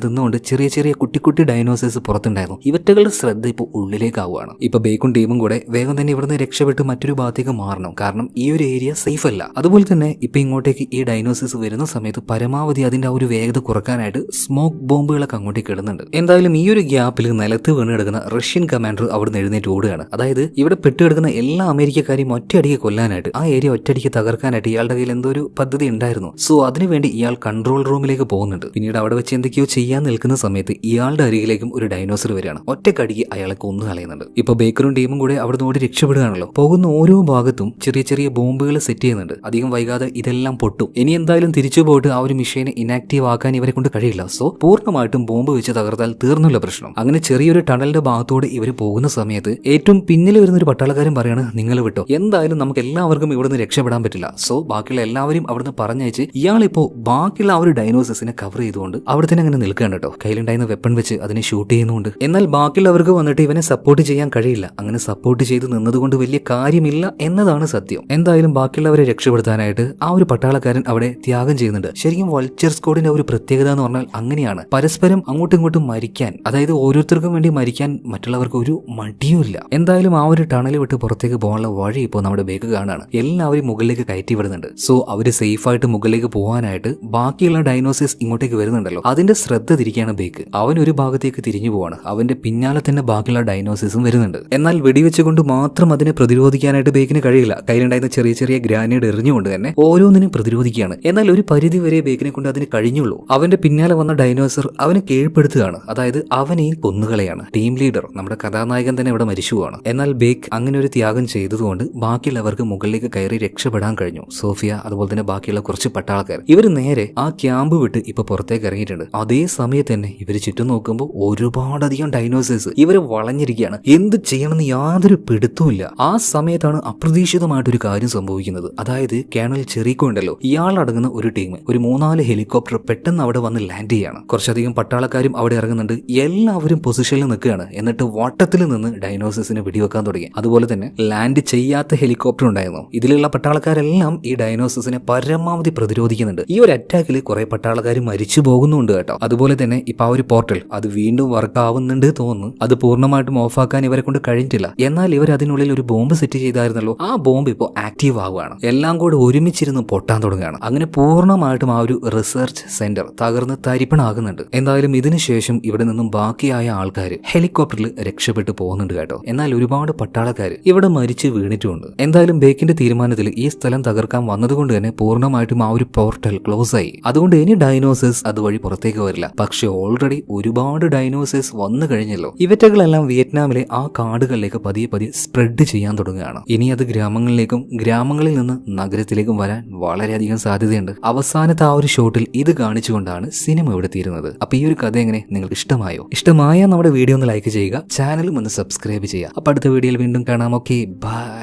തിന്നുകൊണ്ട് ചെറിയ ചെറിയ കുട്ടി കുട്ടി ഡൈനോസേഴ്സ് പുറത്തുണ്ടായിരുന്നു. ഇവറ്റകളുടെ ശ്രദ്ധ ഇപ്പോൾ ഉള്ളിലേക്ക് ആവുകയാണ്. ഇപ്പൊ ബേക്കും ടീമും കൂടെ വേഗം തന്നെ ഇവിടുന്ന് രക്ഷപ്പെട്ട് മറ്റൊരു ഭാഗത്തേക്ക് മാറണം. കാരണം ഈ ഒരു ഏരിയ സേഫ് അല്ല. അതുപോലെ തന്നെ ഇപ്പൊ ഇങ്ങോട്ടേക്ക് ഈ ഡൈനോസേഴ്സ് വരുന്ന സമയത്ത് പരമാവധി അതിന്റെ ആ ഒരു വേഗത കുറക്കാനായിട്ട് സ്മോക്ക് ബോംബുകളൊക്കെ അങ്ങോട്ടേക്ക് ഇടുന്നുണ്ട്. എന്തായാലും ഈ ഒരു ഗ്യാപ്പിൽ നിലത്ത് വീണ് കിടക്കുന്ന റഷ്യൻ കമാൻഡർ അവിടുന്ന് എഴുന്നേറ്റ് ഓടുകയാണ്. അതായത് ഇവിടെ പെട്ടുകിടക്കുന്ന എല്ലാ അമേരിക്കക്കാരെയും ഒറ്റയടിക്ക് കൊല്ലാനായിട്ട്, ആ ഏരിയ ഒറ്റയടിക്ക് തകർക്കാനായിട്ട് ഇയാളുടെ കയ്യിൽ എന്തോ ഒരു പദ്ധതി ഉണ്ടായിരുന്നു. സോ അതിനുവേണ്ടി ഇയാൾ കൺട്രോൾ റൂമിലേക്ക് പോകുന്നുണ്ട്. പിന്നീട് അവിടെ വെച്ച് എന്തൊക്കെയോ ചെയ്യാൻ നിൽക്കുന്ന സമയത്ത് ഇയാളുടെ അരികിലേക്കും ഒരു ഡൈനോസർ വരികയാണ്. ഒറ്റക്കടിക്ക് അയാളെ കൊന്നു കളയുന്നുണ്ട്. ഇപ്പൊ ബേക്കറും ടീമും കൂടെ അവിടെ നിന്ന് ഓടി രക്ഷപ്പെടുകയാണല്ലോ. പോകുന്ന ഓരോ ഭാഗത്തും ചെറിയ ചെറിയ ബോംബുകൾ സെറ്റ് ചെയ്യുന്നുണ്ട്. അധികം വൈകാതെ ഇതെല്ലാം പൊട്ടും. ഇനി എന്തായാലും തിരിച്ചു പോയിട്ട് ആ ഒരു മെഷീനെ ഇനാക്റ്റീവ് ആക്കാൻ ഇവരെ കൊണ്ട് കഴിയില്ല. സോ പൂർണ്ണമായിട്ടും ബോംബ് വെച്ച് തകർത്താൽ തീർന്നുള്ള പ്രശ്നം. അങ്ങനെ ചെറിയൊരു ടണലിന്റെ ഭാഗത്തോടെ ഇവർ പോകുന്ന സമയത്ത് ഏറ്റവും പിന്നിൽ വരുന്ന ഒരു പട്ടാളക്കാരൻ പറയാണ് നിങ്ങൾ വിട്ടോ, എന്തായാലും നമുക്ക് എല്ലാവർക്കും ഇവിടുന്ന് രക്ഷപ്പെടാൻ പറ്റില്ല. സോ ബാക്കിയുള്ള എല്ലാവരും അവിടുന്ന് പറഞ്ഞയച്ച് ഇയാളിപ്പോ ബാക്കിയുള്ള ആ ഒരു ഡൈനോസസിനെ കവർ ചെയ്തുകൊണ്ട് അവിടെ തന്നെ അങ്ങനെ നിൽക്കുകയാണ് കേട്ടോ. കയ്യിലുണ്ടായിരുന്ന വെപ്പൺ വെച്ച് അതിനെ ഷൂട്ട് ചെയ്യുന്നുണ്ട്. എന്നാൽ ബാക്കിയുള്ളവർക്ക് വന്നിട്ട് ഇവനെ സപ്പോർട്ട് ചെയ്യാൻ കഴിയില്ല. അങ്ങനെ സപ്പോർട്ട് ചെയ്ത് നിന്നതുകൊണ്ട് വലിയ കാര്യമില്ല എന്നതാണ് സത്യം. എന്തായാലും ബാക്കിയുള്ളവരെ രക്ഷപ്പെടുത്താനായിട്ട് ആ ഒരു പട്ടാളക്കാരൻ അവിടെ ത്യാഗം ചെയ്യുന്നുണ്ട്. ശരിക്കും വൾച്ചർ സ്ക്വാഡിന്റെ ഒരു പ്രത്യേകത എന്ന് പറഞ്ഞാൽ അങ്ങനെയാണ്. പരസ്പരം അങ്ങോട്ടും ഇങ്ങോട്ടും മരിക്കാൻ, അതായത് ഓരോരുത്തർക്കും വേണ്ടി മരിക്കാൻ മറ്റുള്ളവർക്ക് ഒരു മടിയുമില്ല. എന്തായാലും ആ ഒരു ടണൽ വിട്ട് പുറത്തേക്ക് പോകാനുള്ള വഴി ഇപ്പോൾ നമ്മുടെ ബേക്ക് കാണാണ്. എല്ലാവരും മുകളിലേക്ക് കയറ്റി വിടുന്നുണ്ട്. സോ അവര് സേഫ് ആയിട്ട് മുകളിലേക്ക് പോകാനായിട്ട് ബാക്കിയുള്ള ഡൈനോസേഴ്സ് ഇങ്ങോട്ടേക്ക് വരുന്നുണ്ടല്ലോ, അതിന്റെ ശ്രദ്ധ തിരിക്കുകയാണ് ബേക്ക്. അവൻ ഒരു ഭാഗത്തേക്ക് തിരിഞ്ഞു പോവാണ്. അവന്റെ പിന്നാലെ തന്നെ ബാക്കിയുള്ള ഡൈനോസേഴ്സും വരുന്നുണ്ട്. എന്നാൽ വെടിവെച്ചുകൊണ്ട് മാത്രം അതിനെ പ്രതിരോധിക്കാനായിട്ട് ബേക്കിന് കഴിയില്ല. കയ്യിലുണ്ടായിരുന്ന ചെറിയ ചെറിയ ഗ്രാനേഡ് എറിഞ്ഞുകൊണ്ട് തന്നെ ഓരോന്നിനും പ്രതിരോധിക്കുകയാണ്. എന്നാൽ ഒരു പരിധി വരെ ബേക്കിനെ കൊണ്ട് അതിന് കഴിഞ്ഞുള്ളൂ. അവന്റെ പിന്നാലെ വന്ന ഡൈനോസർ അവനെ കീഴ്പ്പെടുത്തുകയാണ്. അതായത് അവനെയും കൊന്നുകളയാണ്. ടീം ലീഡർ നമ്മുടെ കഥാനായകൻ തന്നെ ഇവിടെ മരിച്ചുപോവാണ്. എന്നാൽ ബേക്ക് അങ്ങനെ ഒരു ത്യാഗം ചെയ്തതുകൊണ്ട് ബാക്കിയുള്ളവർക്ക് മുകളിലേക്ക് കയറി രക്ഷപ്പെടാൻ കഴിഞ്ഞു. സോഫിയ അതുപോലെ തന്നെ ബാക്കിയുള്ള കുറച്ച് പട്ടാളക്കാർ ഇവർ നേരെ ആ ക്യാമ്പ് വിട്ട് ഇപ്പൊ പുറത്തേക്ക് ഇറങ്ങിയിട്ടുണ്ട്. അതേ സമയത്ത് തന്നെ ഇവര് ചുറ്റും നോക്കുമ്പോൾ ഒരുപാടധികം ഡൈനോസേഴ്സ് ഇവര് വളഞ്ഞിരിക്കുകയാണ്. എന്ത് ചെയ്യണമെന്ന് യാതൊരു പിടുത്തവുമില്ല. ആ സമയത്താണ് അപ്രതീക്ഷിതമായിട്ടൊരു കാര്യം സംഭവിക്കുന്നത്. അതായത് കേണൽ ചെറിക്കോ ഉണ്ടല്ലോ, ഇയാളടങ്ങുന്ന ഒരു ടീം, ഒരു 3-4 ഹെലികോപ്റ്റർ പെട്ടെന്ന് അവിടെ വന്ന് ലാൻഡ് ചെയ്യാണ്. കുറച്ചധികം പട്ടാളക്കാരും അവിടെ ഇറങ്ങുന്നുണ്ട്. എല്ലാവരും പൊസിഷനിൽ നിൽക്കുകയാണ്. എന്നിട്ട് വട്ടത്തിൽ നിന്ന് ഡൈനോസേഴ്സിനെ വെടിവെക്കാൻ തുടങ്ങി. അതുപോലെ തന്നെ ലാൻഡ് ചെയ്യാത്ത ഹെലികോപ്റ്റർ ഉണ്ടായിരുന്നു. ഇതിലുള്ള പട്ടാളക്കാരെല്ലാം ഈ ഡൈനോസേഴ്സിനെ പരമാവധി പ്രതിരോധിക്കുന്നുണ്ട്. ഈ ഒരു അറ്റാക്കിൽ കുറെ പട്ടാളക്കാർ മരിച്ചു പോകുന്നുണ്ട് കേട്ടോ. അതുപോലെ തന്നെ ഇപ്പൊ ആ ഒരു പോർട്ടൽ അത് വീണ്ടും വർക്ക് ആവുന്നുണ്ട് തോന്നുന്നു. അത് പൂർണ്ണമായിട്ടും ഓഫാക്കാൻ ഇവരെ കൊണ്ട് കഴിഞ്ഞിട്ടില്ല. എന്നാൽ ഇവർ അതിനുള്ളിൽ ഒരു ബോംബ് സെറ്റ് ചെയ്തായിരുന്നല്ലോ, ആ ബോംബ് ഇപ്പോൾ ആക്റ്റീവ് ആവുകയാണ്. എല്ലാം കൂടെ ഒരുമിച്ചിരുന്ന് പൊട്ടാൻ തുടങ്ങുകയാണ്. അങ്ങനെ പൂർണ്ണമായിട്ടും ആ ഒരു റിസർച്ച് സെന്റർ തകർന്ന് തരിപ്പണാകുന്നുണ്ട്. എന്തായാലും ഇതിനുശേഷം ഇവിടെ നിന്നും ബാക്കിയായ ആൾക്കാർ ഹെലികോപ്റ്ററിൽ രക്ഷപ്പെട്ടു പോകുന്നുണ്ട് കേട്ടോ. എന്നാൽ ഒരുപാട് പട്ടാളക്കാർ ഇവിടെ മരിച്ച് വീണിട്ടുമുണ്ട്. എന്തായാലും ബേക്കിന്റെ തീരുമാനത്തിൽ ഈ സ്ഥലം തകർക്കാൻ വന്നതുകൊണ്ട് തന്നെ പൂർണ്ണമായിട്ടും ആ ഒരു പോർട്ടൽ ക്ലോസ് ആയി. അതുകൊണ്ട് ഇനി ഡൈനോസേഴ്സ് അതുവഴി പുറത്തേക്ക് വരില്ല. പക്ഷെ ഓൾറെഡി ഒരുപാട് ഡൈനോസേഴ്സ് വന്നു കഴിഞ്ഞല്ലോ. ഇവറ്റകളെല്ലാം വിയറ്റ്നാമിലെ ആ കാടുകളിലേക്ക് പതിയെ പതിയെ സ്പ്രെഡ് ചെയ്യാൻ തുടങ്ങുകയാണ്. ഇനി അത് ഗ്രാമങ്ങളിലേക്കും ഗ്രാമങ്ങളിൽ നിന്ന് നഗരത്തിലേക്കും വരാൻ വളരെയധികം സാധ്യതയുണ്ട്. അവസാനത്തെ ആ ഒരു ഷോട്ടിൽ ഇത് കാണിച്ചുകൊണ്ടാണ് സിനിമ ഇവിടെ തീരുന്നത്. അപ്പൊ ഈ ഒരു കഥ എങ്ങനെ നിങ്ങൾക്ക് ഇഷ്ടമായോ? ഇഷ്ടമായ നമ്മുടെ വീഡിയോ ഒന്ന് ലൈക്ക് ചെയ്യുക, ചാനലും ഒന്ന് സബ്സ്ക്രൈബ് ചെയ്യുക. അപ്പൊ അടുത്ത വീഡിയോയിൽ വീണ്ടും കാണാം. Okay, by.